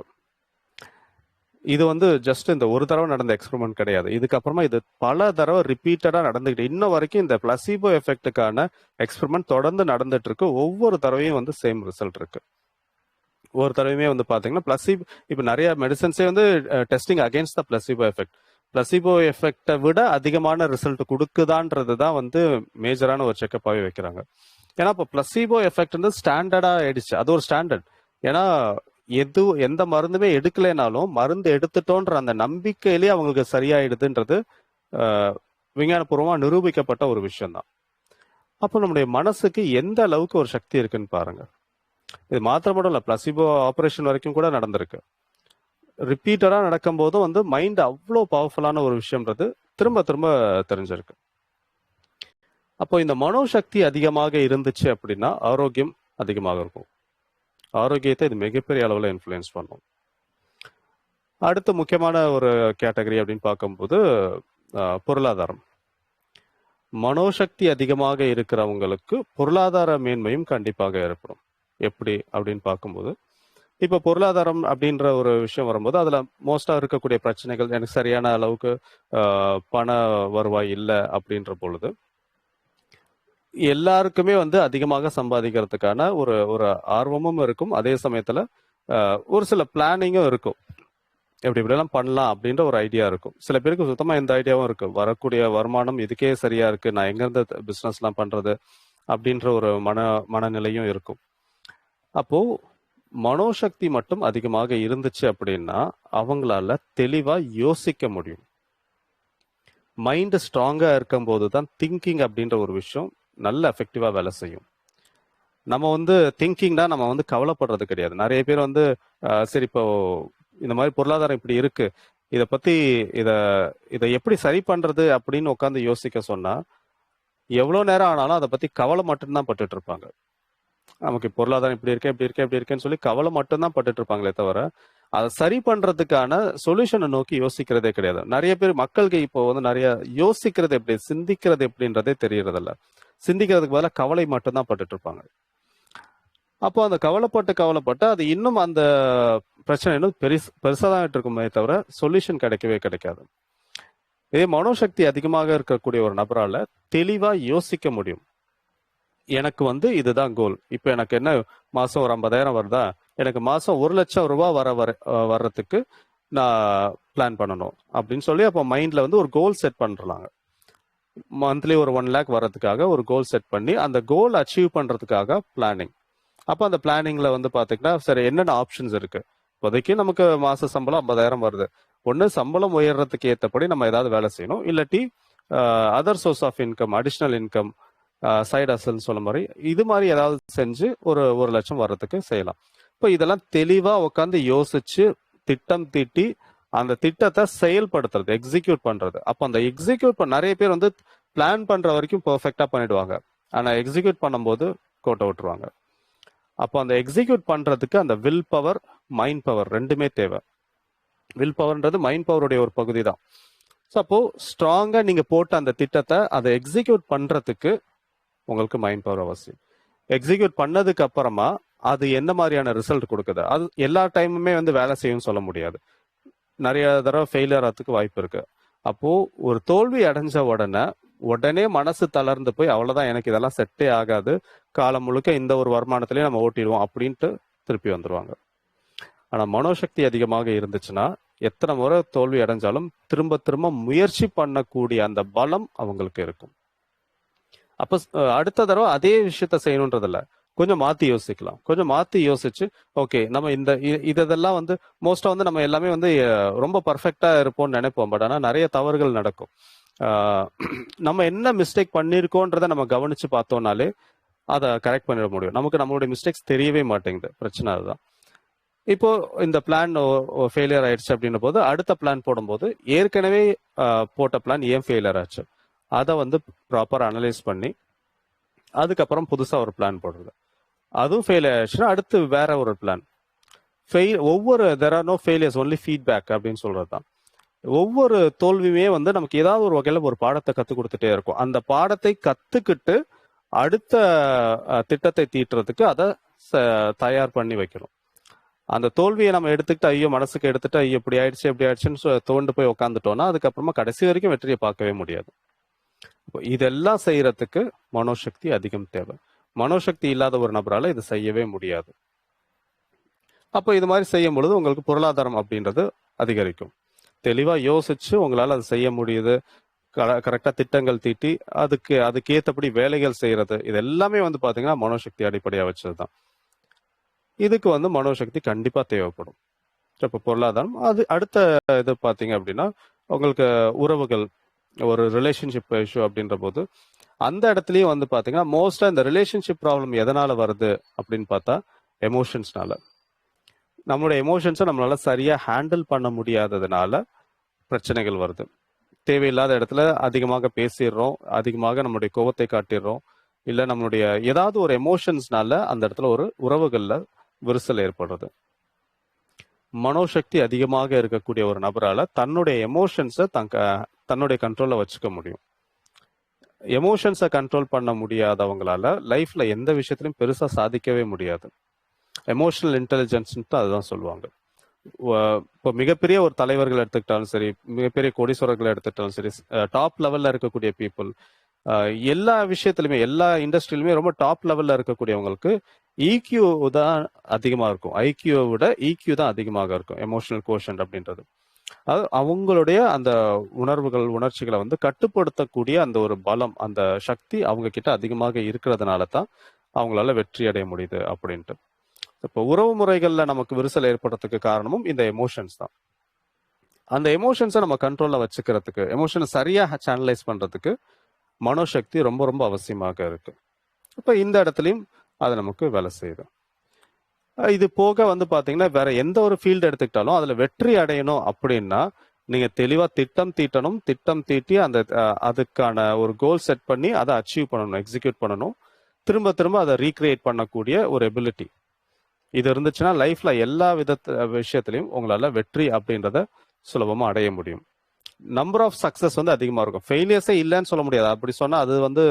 S2: இது வந்து ஜஸ்ட் இந்த ஒரு தடவை நடந்த எக்ஸ்பெரிமெண்ட் கிடையாது. இதுக்கப்புறமா இது பல தடவை ரிப்பீட்டடா நடந்துகிட்டு இன்ன வரைக்கும் இந்த பிளசிபோ எஃபெக்டுக்கான எக்ஸ்பெரிமெண்ட் தொடர்ந்து நடந்துட்டு இருக்கு. ஒவ்வொரு தடவையும் வந்து சேம் ரிசல்ட் இருக்கு. ஒரு தடவையுமே வந்து பாத்தீங்கன்னா பிளசிபோ, இப்ப நிறைய மெடிசன்ஸே வந்து testing against the placebo effect, placebo எஃபெக்டை விட அதிகமான ரிசல்ட் கொடுக்குதான்றது தான் வந்து மேஜரான ஒரு செக்கப்பாகவே வைக்கிறாங்க. ஏன்னா இப்போ பிளசிபோ எஃபெக்ட் வந்து ஸ்டாண்டர்டா ஆயிடுச்சு, அது ஒரு ஸ்டாண்டர்ட். ஏன்னா எந்த மருந்துமே எடுக்கலைனாலும் மருந்து எடுத்துட்டோன்ற அந்த நம்பிக்கையிலேயே அவங்களுக்கு சரியாயிடுதுன்றது விஞ்ஞானபூர்வமா நிரூபிக்கப்பட்ட ஒரு விஷயம் தான். அப்போ நம்முடைய மனசுக்கு எந்த அளவுக்கு ஒரு சக்தி இருக்குன்னு பாருங்க. இது மாத்திரம் மட்டும் இல்ல, பிளசிபோ ஆபரேஷன் வரைக்கும் கூட நடந்திருக்கு. ரிப்பீட்டடா நடக்கும் போதும் மைண்ட் அவ்வளோ பவர்ஃபுல்லான ஒரு விஷயம்ன்றது திரும்ப திரும்ப தெரிஞ்சிருக்கு. அப்போ இந்த மனோசக்தி அதிகமாக இருந்துச்சு அப்படின்னா ஆரோக்கியம் அதிகமாக இருக்கும். ஆரோக்கியத்தை இது மிகப்பெரிய அளவில் இன்ஃப்ளூயன்ஸ் பண்ணும். அடுத்து முக்கியமான ஒரு கேட்டகரி அப்படின்னு பார்க்கும்போது பொருளாதாரம். மனோசக்தி அதிகமாக இருக்கிறவங்களுக்கு பொருளாதார மேன்மையும் கண்டிப்பாக ஏற்படும். எப்படி அப்படின்னு பார்க்கும்போது, இப்போ பொருளாதாரம் அப்படின்ற ஒரு விஷயம் வரும்போது அதில் மோஸ்டாக இருக்கக்கூடிய பிரச்சனைகள், எனக்கு சரியான அளவுக்கு பண வருவாய் இல்லை அப்படின்ற பொழுது எல்லாருக்குமே அதிகமாக சம்பாதிக்கிறதுக்கான ஒரு ஒரு ஆர்வமும் இருக்கும். அதே சமயத்தில் ஒரு சில பிளானிங்கும் இருக்கும். இப்படிலாம் பண்ணலாம் அப்படின்ற ஒரு ஐடியா இருக்கும். சில பேருக்கு சுத்தமாக எந்த ஐடியாவும் இருக்கு. வரக்கூடிய வருமானம் இதுக்கே சரியா இருக்கு, நான் எங்கேருந்து பிஸ்னஸ்லாம் பண்றது அப்படின்ற ஒரு மனநிலையும் இருக்கும். அப்போ மனோசக்தி மட்டும் அதிகமாக இருந்துச்சு அப்படின்னா அவங்களால தெளிவா யோசிக்க முடியும். மைண்ட் ஸ்ட்ராங்கா இருக்கும் போது தான் திங்கிங் அப்படின்ற ஒரு விஷயம் நல்ல எஃபெக்டிவா வேலை செய்யும். நம்ம திங்கிங்னா நம்ம கவலைப்படுறது கிடையாது. நிறைய பேர் சரி இப்போ இந்த மாதிரி பொருளாதாரம் இப்படி இருக்கு, இதை பத்தி இதை எப்படி சரி பண்றது அப்படின்னு உட்காந்து யோசிக்க சொன்னா எவ்வளோ நேரம் ஆனாலும் அதை பத்தி கவலை மட்டும்தான் பட்டுட்டு இருப்பாங்க. நமக்கு பொருளாதாரம் இப்படி இருக்கேன் இப்படி இருக்கேன் இப்படி இருக்கேன்னு சொல்லி கவலை மட்டும்தான் பட்டுட்டு இருப்பாங்களே தவிர அதை சரி பண்றதுக்கான சொல்யூஷனை நோக்கி யோசிக்கிறதே கிடையாது. நிறைய பேர் மக்களுக்கு இப்போ நிறைய யோசிக்கிறது எப்படி, சிந்திக்கிறது எப்படின்றதே தெரியறதில்ல. சிந்திக்கிறதுக்கு பதிலாக கவலை மட்டும்தான் பட்டுட்டு இருப்பாங்க. அப்போ அந்த கவலைப்பட்டு அது இன்னும் அந்த பிரச்சனை இன்னும் பெருசாதான் இருக்குமே தவிர சொல்யூஷன் கிடைக்கவே கிடைக்காது. இதே மனோசக்தி அதிகமாக இருக்கக்கூடிய ஒரு நபரால தெளிவா யோசிக்க முடியும். எனக்கு இதுதான் கோல். இப்போ எனக்கு என்ன மாசம் ஒரு 50,000 வருதா, எனக்கு மாசம் 1,00,000 ரூபாய் வர்றதுக்கு நான் பிளான் பண்ணணும் அப்படின்னு சொல்லி அப்போ மைண்ட்ல ஒரு கோல் செட் பண்றாங்க. மந்த்லி ஒரு 1 lakh வர்றதுக்காக ஒரு கோல் செட் பண்ணி அந்த கோல் அச்சீவ் பண்றதுக்காக பிளானிங். அப்போ அந்த பிளானிங்ல பாத்தீங்கன்னா சரி என்னென்ன ஆப்ஷன்ஸ் இருக்கு. இப்போதைக்கு நமக்கு மாச சம்பளம் 50,000 வருது. ஒன்று சம்பளம் உயர்றதுக்கு ஏற்றபடி நம்ம ஏதாவது வேலை செய்யணும், இல்லாட்டி other source of income, additional income, side அசல்னு சொல்ல மாதிரி இது மாதிரி ஏதாவது செஞ்சு ஒரு 1,00,000 வர்றதுக்கு செய்யலாம். இப்போ இதெல்லாம் தெளிவா உட்காந்து யோசிச்சு திட்டம் தீட்டி அந்த திட்டத்தை செயல்படுத்துறது, எக்ஸிக்யூட் பண்றது. அப்போ அந்த எக்ஸிக்யூட் நிறைய பேர் பிளான் பண்ற வரைக்கும் பெர்ஃபெக்டா பண்ணிடுவாங்க, ஆனா எக்ஸிக்யூட் பண்ணும்போது கோட்டை விட்டுருவாங்க. அப்போ அந்த எக்ஸிக்யூட் பண்றதுக்கு அந்த வில் பவர், மைண்ட் பவர் ரெண்டுமே தேவை. வில் பவர்ன்றது மைண்ட் பவருடைய ஒரு பகுதி தான். ஸோ அப்போ ஸ்ட்ராங்கா நீங்க போட்ட அந்த திட்டத்தை அதை எக்ஸிக்யூட் பண்றதுக்கு உங்களுக்கு மைண்ட் பவர் அவசியம். எக்ஸிக்யூட் பண்ணதுக்கு அப்புறமா அது என்ன மாதிரியான ரிசல்ட் கொடுக்குது, அது எல்லா டைமுமே வேலை செய்யும் சொல்ல முடியாது. நிறைய தடவை ஃபெயிலியர் ஆகிறதுக்கு வாய்ப்பு இருக்கு. அப்போ ஒரு தோல்வி அடைஞ்ச உடனே மனசு தளர்ந்து போய் அவ்வளவுதான், எனக்கு இதெல்லாம் செட்டே ஆகாது, காலம் முழுக்க இந்த ஒரு வருமானத்திலேயே நம்ம ஓட்டிடுவோம் அப்படின்ட்டு திருப்பி வந்துருவாங்க. ஆனா மனோசக்தி அதிகமாக இருந்துச்சுன்னா எத்தனை முறை தோல்வி அடைஞ்சாலும் திரும்ப திரும்ப முயற்சி பண்ணக்கூடிய அந்த பலம் அவங்களுக்கு இருக்கும். அப்ப அடுத்த தடவை அதே விஷயத்த செய்யணுன்றதில்ல, கொஞ்சம் மாத்தி யோசிக்கலாம். கொஞ்சம் மாத்தி யோசிச்சு ஓகே நம்ம இதெல்லாம் மோஸ்டா நம்ம எல்லாமே ரொம்ப பர்ஃபெக்டா இருப்போம்னு நினைப்போம். பட் ஆனா நிறைய தவறுகள் நடக்கும். நம்ம என்ன மிஸ்டேக் பண்ணிருக்கோன்றத நம்ம கவனிச்சு பார்த்தோம்னாலே அதை கரெக்ட் பண்ணிட முடியும். நமக்கு நம்மளுடைய மிஸ்டேக்ஸ் தெரியவே மாட்டேங்குது. பிரச்சனை அதுதான். இப்போ இந்த பிளான் ஃபெயிலியர் ஆயிடுச்சு அப்படின்ற போது அடுத்த பிளான் போடும்போது ஏற்கனவே போட்ட பிளான் ஏன் ஃபெயிலியர் ஆச்சு அதை ப்ராப்பர் அனலைஸ் பண்ணி அதுக்கப்புறம் புதுசா ஒரு பிளான் போடுறது. அதுவும் ஃபெயில் ஆயிடுச்சுன்னா அடுத்து வேற ஒரு பிளான். ஒவ்வொரு there are no failures, only feedback அப்படின்னு சொல்றது தான். ஒவ்வொரு தோல்வியுமே நமக்கு ஏதாவது ஒரு வகையில ஒரு பாடத்தை கற்றுக் கொடுத்துட்டே இருக்கும். அந்த பாடத்தை கத்துக்கிட்டு அடுத்த திட்டத்தை தீட்டுறதுக்கு அதை தயார் பண்ணி வைக்கணும். அந்த தோல்வியை நம்ம எடுத்துக்கிட்டு ஐயோ மனசுக்கு எடுத்துட்டு ஐயோ இப்படி ஆயிடுச்சு இப்படி ஆயிடுச்சுன்னு தோண்டு போய் உட்காந்துட்டோம்னா அதுக்கப்புறமா கடைசி வரைக்கும் வெற்றியை பார்க்கவே முடியாது. இதெல்லாம் செய்யறதுக்கு மனோசக்தி அதிகம் தேவை. மனோசக்தி இல்லாத ஒரு நபரால இது செய்யவே முடியாது. அப்போ இது மாதிரி செய்யும் பொழுது உங்களுக்கு பொருளாதாரம் அப்படின்றது அதிகரிக்கும். தெளிவா யோசிச்சு உங்களால அதை செய்ய முடியுது, கரெக்டா திட்டங்கள் தீட்டி அதுக்கு ஏற்றபடி வேலைகள் செய்யறது, இது எல்லாமே பாத்தீங்கன்னா மனோசக்தி அடிப்படையா வச்சதுதான். இதுக்கு வந்து மனோசக்தி கண்டிப்பா தேவைப்படும். இப்போ பொருளாதாரம் அது அடுத்த இது பார்த்தீங்க அப்படின்னா உங்களுக்கு உறவுகள், ஒரு ரிலேஷன்ஷிப் இஷ்யூ அப்படின்ற போது அந்த இடத்துலயும் வந்து பாத்தீங்கன்னா மோஸ்டா இந்த ரிலேஷன்ஷிப் ப்ராப்ளம் எதனால வருது அப்படின்னு பார்த்தா எமோஷன்ஸ்னால. நம்மளுடைய எமோஷன்ஸை நம்மளால சரியா ஹேண்டில் பண்ண முடியாததுனால பிரச்சனைகள் வருது. தேவையில்லாத இடத்துல அதிகமாக பேசிடுறோம், அதிகமாக நம்மளுடைய கோபத்தை காட்டிடுறோம், இல்ல நம்மளுடைய ஏதாவது ஒரு எமோஷன்ஸ்னால அந்த இடத்துல ஒரு உறவுகள்ல விரிசல் ஏற்படுறது. மனோசக்தி அதிகமாக இருக்கக்கூடிய ஒரு நபரால தன்னுடைய எமோஷன்ஸை தன்னுடைய கண்ட்ரோல்ல வச்சுக்க முடியும். எமோஷன்ஸை கண்ட்ரோல் பண்ண முடியாதவங்களால லைஃப்ல எந்த விஷயத்திலும் பெருசா சாதிக்கவே முடியாது. எமோஷனல் இன்டெலிஜென்ஸ் அதுதான் சொல்லுவாங்க. இப்போ மிகப்பெரிய ஒரு தலைவர்கள் எடுத்துக்கிட்டாலும் சரி, மிகப்பெரிய கோடீஸ்வரர்களை எடுத்துக்கிட்டாலும் சரி, டாப் லெவல்ல இருக்கக்கூடிய பீப்புள், எல்லா விஷயத்திலுமே எல்லா இண்டஸ்ட்ரியிலுமே ரொம்ப டாப் லெவல்ல இருக்கக்கூடியவங்களுக்கு EQ தான் அதிகமா இருக்கும். ஐக்கியூவை விட EQ தான் அதிகமாக இருக்கும், எமோஷனல் கோஷன்ட் அப்படின்றது. அது அவங்களுடைய அந்த உணர்வுகள் உணர்ச்சிகளை வந்து கட்டுப்படுத்தக்கூடிய அந்த ஒரு பலம், அந்த சக்தி அவங்க கிட்ட அதிகமாக இருக்கிறதுனால தான் அவங்களால வெற்றி அடைய முடியுது அப்படின்ட்டு. இப்போ உறவு முறைகள்ல நமக்கு விரிசல் ஏற்படுறதுக்கு காரணமும் இந்த எமோஷன்ஸ் தான். அந்த எமோஷன்ஸை நம்ம கண்ட்ரோல்ல வச்சுக்கிறதுக்கு, எமோஷனை சரியா சேனலைஸ் பண்றதுக்கு மனோசக்தி ரொம்ப ரொம்ப அவசியமாக இருக்கு. இப்போ இந்த இடத்துலையும் அது நமக்கு வேலை செய்யுது. இது போக வந்து பாத்தீங்கன்னா வேற எந்த ஒரு ஃபீல்டு எடுத்துக்கிட்டாலும் அதுல வெற்றி அடையணும் அப்படின்னா நீங்க தெளிவா திட்டம் தீட்டணும். திட்டம் தீட்டி அந்த அதுக்கான ஒரு கோல் செட் பண்ணி அதை அச்சீவ் பண்ணணும், எக்ஸிக்யூட் பண்ணணும். திரும்ப திரும்ப அதை ரீக்ரியேட் பண்ணக்கூடிய ஒரு எபிலிட்டி இது இருந்துச்சுன்னா லைஃப்ல எல்லா விஷயத்திலையும் உங்களால வெற்றி அப்படின்றத சுலபமா அடைய முடியும். நம்பர் ஆஃப் சக்சஸ் வந்து அதிகமா இருக்கும். ஃபெயிலியர்ஸே இல்லைன்னு சொல்ல முடியாது. அப்படி சொன்னா அது வந்து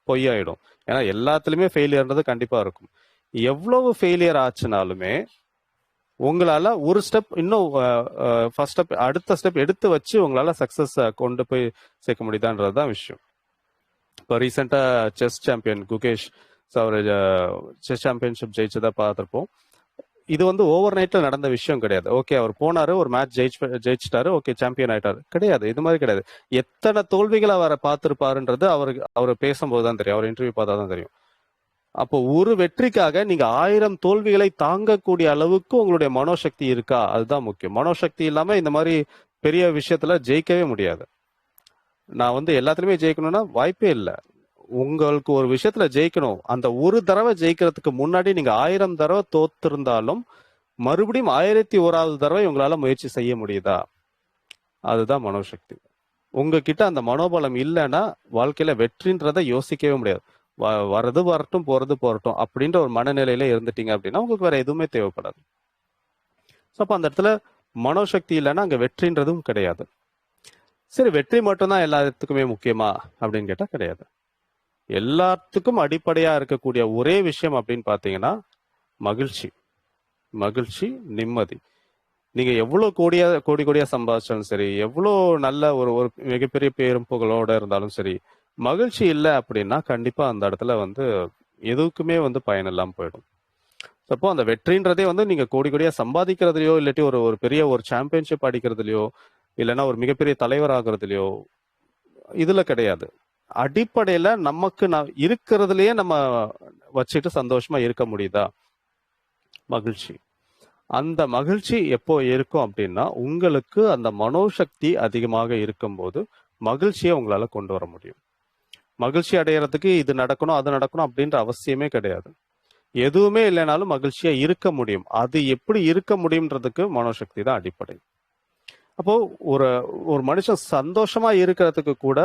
S2: பொய்யாயிடும். ஏன்னா எல்லாத்துலயுமே ஃபெயிலியர்ன்றது கண்டிப்பா இருக்கும். எவ்வளவு ஃபெயிலியர் ஆச்சுனாலுமே உங்களால ஒரு ஸ்டெப் இன்னும் ஃபர்ஸ்ட் ஸ்டெப் அடுத்த ஸ்டெப் எடுத்து வச்சு உங்களால சக்சஸ் கொண்டு போய் சேர்க்க முடியுதான்றது தான் விஷயம். இப்போ ரீசெண்டா செஸ் சாம்பியன் குகேஷ் அவர் செஸ் சாம்பியன்ஷிப் ஜெயிச்சதா பார்த்துருப்போம். இது வந்து ஓவர் நைட்ல நடந்த விஷயம் கிடையாது. ஓகே, அவர் போனாரு, ஒரு மேட்ச் ஜெயிச்சிட்டாரு, ஓகே சாம்பியன் ஆயிட்டாரு, கிடையாது. இது மாதிரி கிடையாது. எத்தனை தோல்விகளை அவரை பார்த்திருப்பாருன்றது அவர் பேசும்போது தான் தெரியும், அவர் இன்டர்வியூ பார்த்தா தான் தெரியும். அப்போ ஒரு வெற்றிக்காக நீங்க 1000 தோல்விகளை தாங்கக்கூடிய அளவுக்கு உங்களுடைய மனோசக்தி இருக்கா, அதுதான் முக்கியம். மனோசக்தி இல்லாம இந்த மாதிரி பெரிய விஷயத்துல ஜெயிக்கவே முடியாது. நான் வந்து எல்லாத்துலயுமே ஜெயிக்கணும்னா வாய்ப்பே இல்லை. உங்களுக்கு ஒரு விஷயத்துல ஜெயிக்கணும், அந்த ஒரு தடவை ஜெயிக்கிறதுக்கு முன்னாடி நீங்க 1000 தடவை தோத்திருந்தாலும் மறுபடியும் 1001வது தடவை உங்களால முயற்சி செய்ய முடியுதா, அதுதான் மனோசக்தி. உங்ககிட்ட அந்த மனோபலம் இல்லைன்னா வாழ்க்கையில வெற்றின்றதை யோசிக்கவே முடியாது. வரது வரட்டும், போறது போறட்டும் அப்படின்ற ஒரு மனநிலையில இருந்துட்டீங்க அப்படின்னா உங்களுக்கு வேற எதுவுமே தேவைப்படாது. அப்ப அந்த இடத்துல மனோசக்தி இல்லைன்னா அங்க வெற்றின்றதும் கிடையாது. சரி, வெற்றி மட்டும்தான் எல்லாத்துக்குமே முக்கியமா அப்படின்னு கேட்டா கிடையாது. எல்லாத்துக்கும் அடிப்படையா இருக்கக்கூடிய ஒரே விஷயம் அப்படின்னு பாத்தீங்கன்னா மகிழ்ச்சி. மகிழ்ச்சி, நிம்மதி. நீங்க எவ்வளவு கோடி கோடியா சம்பாதிச்சாலும் சரி, எவ்வளவு நல்ல ஒரு மிகப்பெரிய பேரும் புகழோட இருந்தாலும் சரி, மகிழ்ச்சி இல்லை அப்படின்னா கண்டிப்பா அந்த இடத்துல வந்து எதுக்குமே வந்து பயன் இல்லாம போயிடும். அப்போ அந்த வெற்றின்றதே வந்து நீங்க கோடி கோடியா சம்பாதிக்கிறதுலையோ இல்லாட்டி ஒரு பெரிய ஒரு சாம்பியன்ஷிப் அடிக்கிறதுலையோ இல்லைன்னா ஒரு மிகப்பெரிய தலைவர் ஆகுறதுலையோ இதுல கிடையாது. அடிப்படையில நமக்கு இருக்கிறதுலயே நம்ம வச்சுட்டு சந்தோஷமா இருக்க முடியுதா, மகிழ்ச்சி. அந்த மகிழ்ச்சி எப்போ இருக்கும் அப்படின்னா உங்களுக்கு அந்த மனோசக்தி அதிகமாக இருக்கும்போது மகிழ்ச்சியை உங்களால கொண்டு வர முடியும். மகிழ்ச்சி அடையறதுக்கு இது நடக்கணும் அது நடக்கணும் அப்படின்ற அவசியமே கிடையாது. எதுவுமே இல்லைனாலும் மகிழ்ச்சியா இருக்க முடியும். அது எப்படி இருக்க முடியும்ன்றதுக்கு மனோசக்தி தான் அடிப்படை. அப்போ ஒரு மனுஷன் சந்தோஷமா இருக்கிறதுக்கு கூட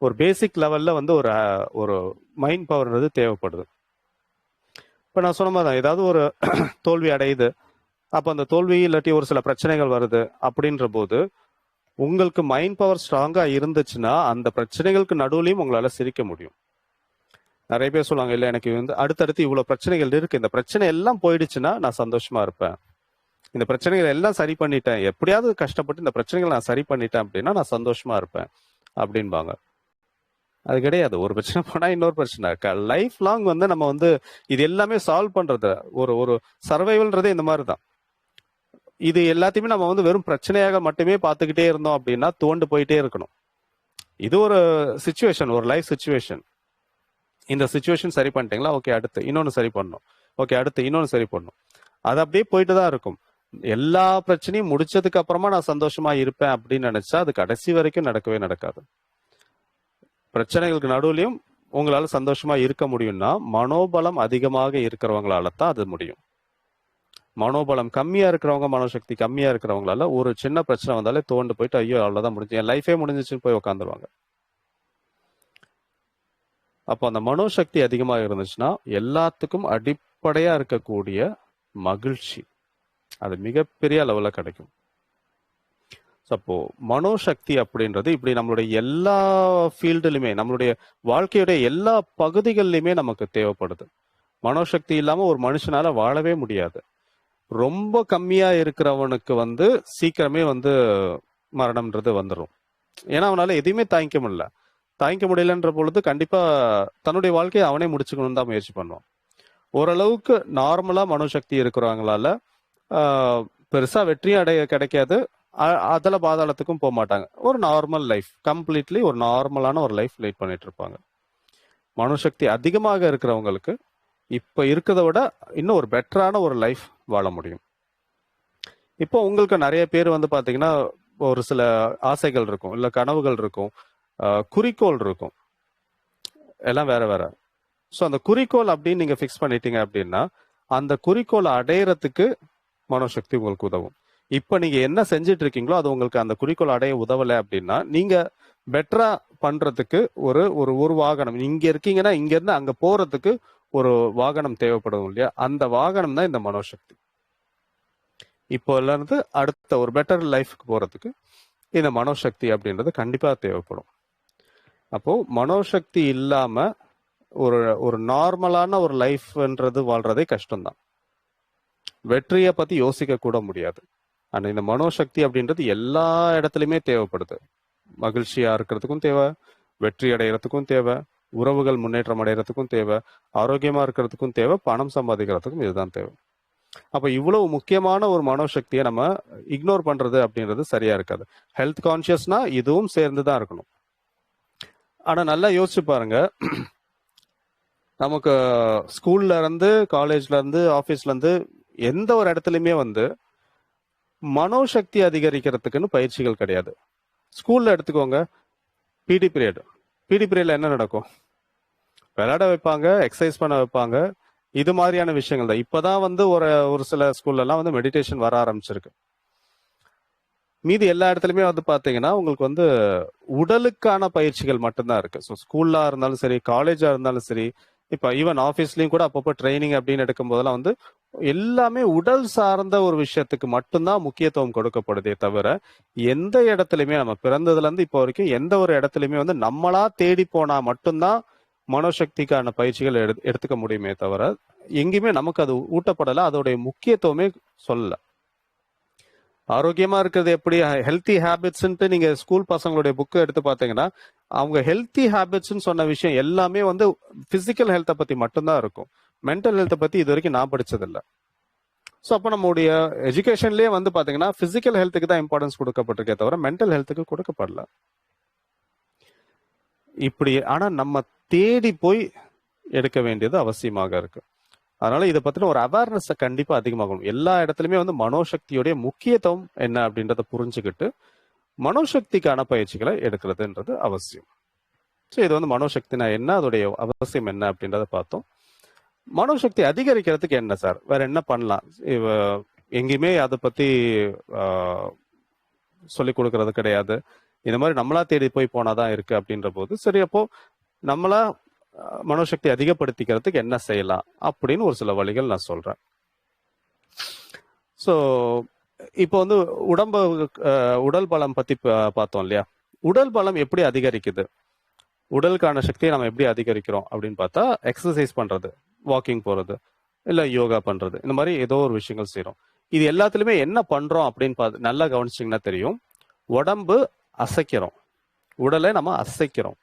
S2: ஒரு பேசிக் லெவல்ல வந்து ஒரு மைண்ட் பவர்ன்றது தேவைப்படுது. இப்ப நான் சொன்ன மாதிரி ஏதாவது ஒரு தோல்வி அடையுது, அப்ப அந்த தோல்வி இல்லாட்டி ஒரு சில பிரச்சனைகள் வருது அப்படின்ற போது உங்களுக்கு மைண்ட் பவர் ஸ்ட்ராங்கா இருந்துச்சுன்னா அந்த பிரச்சனைகளுக்கு நடுவுலையும் உங்களால சிரிக்க முடியும். நிறைய பேர் சொல்லுவாங்க, இல்ல எனக்கு வந்து அடுத்தடுத்து இவ்வளவு பிரச்சனைகள் இருக்கு, இந்த பிரச்சனை எல்லாம் போயிடுச்சுன்னா நான் சந்தோஷமா இருப்பேன், இந்த பிரச்சனைகள் எல்லாம் சரி பண்ணிட்டேன், எப்படியாவது கஷ்டப்பட்டு இந்த பிரச்சனைகளை நான் சரி பண்ணிட்டேன் அப்படின்னா நான் சந்தோஷமா இருப்பேன் அப்படின்பாங்க. அது கிடையாது. ஒரு பிரச்சனை போனா இன்னொரு பிரச்சனை இருக்கா. லைஃப் லாங் வந்து நம்ம வந்து இது எல்லாமே சால்வ் பண்றது ஒரு சர்வைவல்ன்றதே இந்த மாதிரி தான். இது எல்லாத்தையுமே நம்ம வந்து வெறும் பிரச்சனையாக மட்டுமே பார்த்துக்கிட்டே இருந்தோம் அப்படின்னா துவண்டு போயிட்டே இருக்கணும். இது ஒரு சிச்சுவேஷன், ஒரு லைஃப் சிச்சுவேஷன். இந்த சிச்சுவேஷன் சரி பண்ணிட்டீங்களா, ஓகே அடுத்து இன்னொன்னு சரி பண்ணணும், ஓகே, அடுத்து இன்னொன்று சரி பண்ணணும். அது அப்படியே போயிட்டு தான் இருக்கும். எல்லா பிரச்சனையும் முடிச்சதுக்கு அப்புறமா நான் சந்தோஷமா இருப்பேன் அப்படின்னு நினைச்சா அது கடைசி வரைக்கும் நடக்கவே நடக்காது. பிரச்சனைகளுக்கு நடுவுலையும் உங்களால சந்தோஷமா இருக்க முடியும்னா மனோபலம் அதிகமாக இருக்கிறவங்களால தான் அது முடியும். மனோபலம் கம்மியா இருக்கிறவங்க, மனோசக்தி கம்மியா இருக்கிறவங்களால ஒரு சின்ன பிரச்சனை வந்தாலே தோண்டு போயிட்டு ஐயோ அவ்வளவுதான் முடிஞ்சு, என் லைஃபே முடிஞ்சிச்சுன்னு போய் உட்காந்துருவாங்க. அப்போ அந்த மனோசக்தி அதிகமாக இருந்துச்சுன்னா எல்லாத்துக்கும் அடிப்படையா இருக்கக்கூடிய மகிழ்ச்சி அது மிகப்பெரிய அளவுல கிடைக்கும். அப்போ மனோசக்தி அப்படின்றது இப்படி நம்மளுடைய எல்லா ஃபீல்டுலையுமே, நம்மளுடைய வாழ்க்கையுடைய எல்லா பகுதிகளிலுமே நமக்கு தேவைப்படுது. மனோசக்தி இல்லாம ஒரு மனுஷனால வாழவே முடியாது. ரொம்ப கம்மியா இருக்கிறவனுக்கு சீக்கிரமே மரணம்ன்றது வந்துடும். ஏன்னா அவனால எதையுமே தாங்கிக்க முடியலன்ற பொழுது கண்டிப்பா தன்னுடைய வாழ்க்கையை அவனே முடிச்சுக்கணும்னு தான் முயற்சி பண்ணுவான். ஓரளவுக்கு நார்மலா மனோசக்தி இருக்கிறவங்களால பெருசா வெற்றியும் கிடைக்காது, அதுல பாதாளத்துக்கும் போக மாட்டாங்க. ஒரு நார்மல் லைஃப், கம்ப்ளீட்லி ஒரு நார்மலான ஒரு லைஃப் லீட் பண்ணிட்டு இருப்பாங்க. மனோசக்தி அதிகமாக இருக்கிறவங்களுக்கு இப்ப இருக்கிறத விட இன்னும் ஒரு பெட்டரான ஒரு லைஃப் வாழ முடியும். இப்போ உங்களுக்கு நிறைய பேர் பாத்தீங்கன்னா ஒரு சில ஆசைகள் இருக்கும், இல்ல கனவுகள் இருக்கும், குறிக்கோள் இருக்கும், எல்லாம் வேற வேற. ஸோ அந்த குறிக்கோள் அப்படின்னு நீங்க ஃபிக்ஸ் பண்ணிட்டீங்க அப்படின்னா அந்த குறிக்கோளை அடையறதுக்கு மனோசக்தி உங்களுக்கு உதவும். இப்ப நீங்க என்ன செஞ்சுட்டு இருக்கீங்களோ அது உங்களுக்கு அந்த குறிக்கோள் அடைய உதவலை அப்படின்னா நீங்க பெட்டரா பண்றதுக்கு ஒரு ஒரு வாகனம், இங்க இருக்கீங்கன்னா இங்க இருந்து அங்க போறதுக்கு ஒரு வாகனம் தேவைப்படும் இல்லையா, அந்த வாகனம் தான் இந்த மனோசக்தி. இப்போல இருந்து அடுத்த ஒரு பெட்டர் லைஃப்க்கு போறதுக்கு இந்த மனோசக்தி அப்படின்றது கண்டிப்பா தேவைப்படும். அப்போ மனோசக்தி இல்லாம ஒரு நார்மலான ஒரு லைஃப்ன்றது வாழ்றதே கஷ்டம்தான். வெற்றியை பத்தி யோசிக்க கூட முடியாது. ஆனா இந்த மனோசக்தி அப்படின்றது எல்லா இடத்துலயுமே தேவைப்படுது. மகிழ்ச்சியா இருக்கிறதுக்கும் தேவை, வெற்றி அடைகிறதுக்கும் தேவை, உறவுகள் முன்னேற்றம் அடைகிறதுக்கும் தேவை, ஆரோக்கியமா இருக்கிறதுக்கும் தேவை, பணம் சம்பாதிக்கிறதுக்கும் இதுதான் தேவை. அப்ப இவ்வளவு முக்கியமான ஒரு மனோசக்தியை நம்ம இக்னோர் பண்றது அப்படின்றது சரியா இருக்காது. ஹெல்த் கான்சியஸ்னா இதுவும் சேர்ந்துதான் இருக்கணும். ஆனா நல்லா யோசிச்சு பாருங்க, நமக்கு ஸ்கூல்ல இருந்து, காலேஜ்ல இருந்து, ஆபீஸ்ல இருந்து எந்த ஒரு இடத்துலயுமே மனோசக்தி அதிகரிக்கிறதுக்குன்னு பயிற்சிகள் கிடையாது. ஸ்கூல்ல எடுத்துக்கோங்க, பிடி பீரியட்ல என்ன நடக்கும்? விளையாட வைப்பாங்க, எக்ஸசைஸ் பண்ண வைப்பாங்க, இது மாதிரியான விஷயங்கள் தான். இப்பதான் ஒரு சில ஸ்கூல்ல எல்லாம் மெடிடேஷன் வர ஆரம்பிச்சிருக்கு. மீதி எல்லா இடத்துலயுமே பாத்தீங்கன்னா உங்களுக்கு உடலுக்கான பயிற்சிகள் மட்டும்தான் இருக்கு. ஸோ ஸ்கூல்லா இருந்தாலும் சரி, காலேஜா இருந்தாலும் சரி, இப்ப ஈவன் ஆபீஸ்லயும் கூட அப்பப்போ ட்ரைனிங் அப்படின்னு எடுக்கும் போதெல்லாம் எல்லாமே உடல் சார்ந்த ஒரு விஷயத்துக்கு மட்டும்தான் முக்கியத்துவம் கொடுக்கப்படுதே தவிர எந்த இடத்துலயுமே நம்ம பிறந்ததுல இருந்து இப்போ வரைக்கும் எந்த ஒரு இடத்துலயுமே நம்மளா தேடி போனா மட்டும்தான் மனோசக்திக்கான பயிற்சிகள் எடுத்துக்க முடியுமே தவிர எங்கேயுமே நமக்கு அது ஊட்டப்படலை, அதோடைய முக்கியத்துவமே சொல்லல. ஆரோக்கியமா இருக்கிறது எப்படி, ஹெல்த்தி ஹேபிட்ஸ்ன்ட்டு நீங்க ஸ்கூல் பசங்களுடைய புக்கு எடுத்து பார்த்தீங்கன்னா அவங்க ஹெல்த்தி ஹேபிட்ஸ்ன்னு சொன்ன விஷயம் எல்லாமே பிசிக்கல் ஹெல்த்தை பத்தி மட்டும்தான் இருக்கும். மென்டல் ஹெல்த்தை பத்தி இது வரைக்கும் நான் படிச்சதில்லை. ஸோ அப்போ நம்மளுடைய எஜுகேஷன்லேயே பாத்தீங்கன்னா பிசிக்கல் ஹெல்த்துக்கு தான் இம்பார்ட்டன்ஸ் கொடுக்கப்பட்டிருக்கே தவிர மென்டல் ஹெல்த்துக்கு கொடுக்கப்படல. இப்படி ஆனா நம்ம தேடி போய் எடுக்க வேண்டியது அவசியமாக இருக்கு. அதனால இதை பத்தின ஒரு அவேர்னஸ் கண்டிப்பா அதிகமாகணும். எல்லா இடத்துலயுமே மனோசக்தியோடைய முக்கியத்துவம் என்ன அப்படின்றத புரிஞ்சுக்கிட்டு மனோசக்திக்கான பயிற்சிகளை எடுக்கிறதுன்றது அவசியம். ஸோ இது மனோசக்தினா என்ன, அதோடைய அவசியம் என்ன அப்படின்றத பார்த்தோம். மனோசக்தி அதிகரிக்கிறதுக்கு என்ன சார், வேற என்ன பண்ணலாம்? எங்கேயுமே அதை பத்தி சொல்லிக் கொடுக்கறது கிடையாது. இந்த மாதிரி நம்மளா தேடி போய் போனாதான் இருக்கு அப்படின்ற போது சரி, அப்போ நம்மளா மனோசக்தி அதிகப்படுத்திக்கிறதுக்கு என்ன செய்யலாம் அப்படின்னு ஒரு சில வழிகள் நான் சொல்றேன். ஸோ இப்போ உடல் பலம் பத்தி பார்த்தோம் இல்லையா. உடல் பலம் எப்படி அதிகரிக்குது, உடலுக்கான சக்தியை நம்ம எப்படி அதிகரிக்கிறோம் அப்படின்னு பார்த்தா எக்ஸசைஸ் பண்றது, வாக்கிங் போறது, இல்ல யோகா பண்றது, இந்த மாதிரி ஏதோ ஒரு விஷயங்கள் செய்யறோம். இது எல்லாத்துலயுமே என்ன பண்றோம் அப்படின்னு நல்லா கவனிச்சிங்கன்னா தெரியும். உடம்பு அசைக்கிறோம், உடலை நம்ம அசைக்கிறோம்.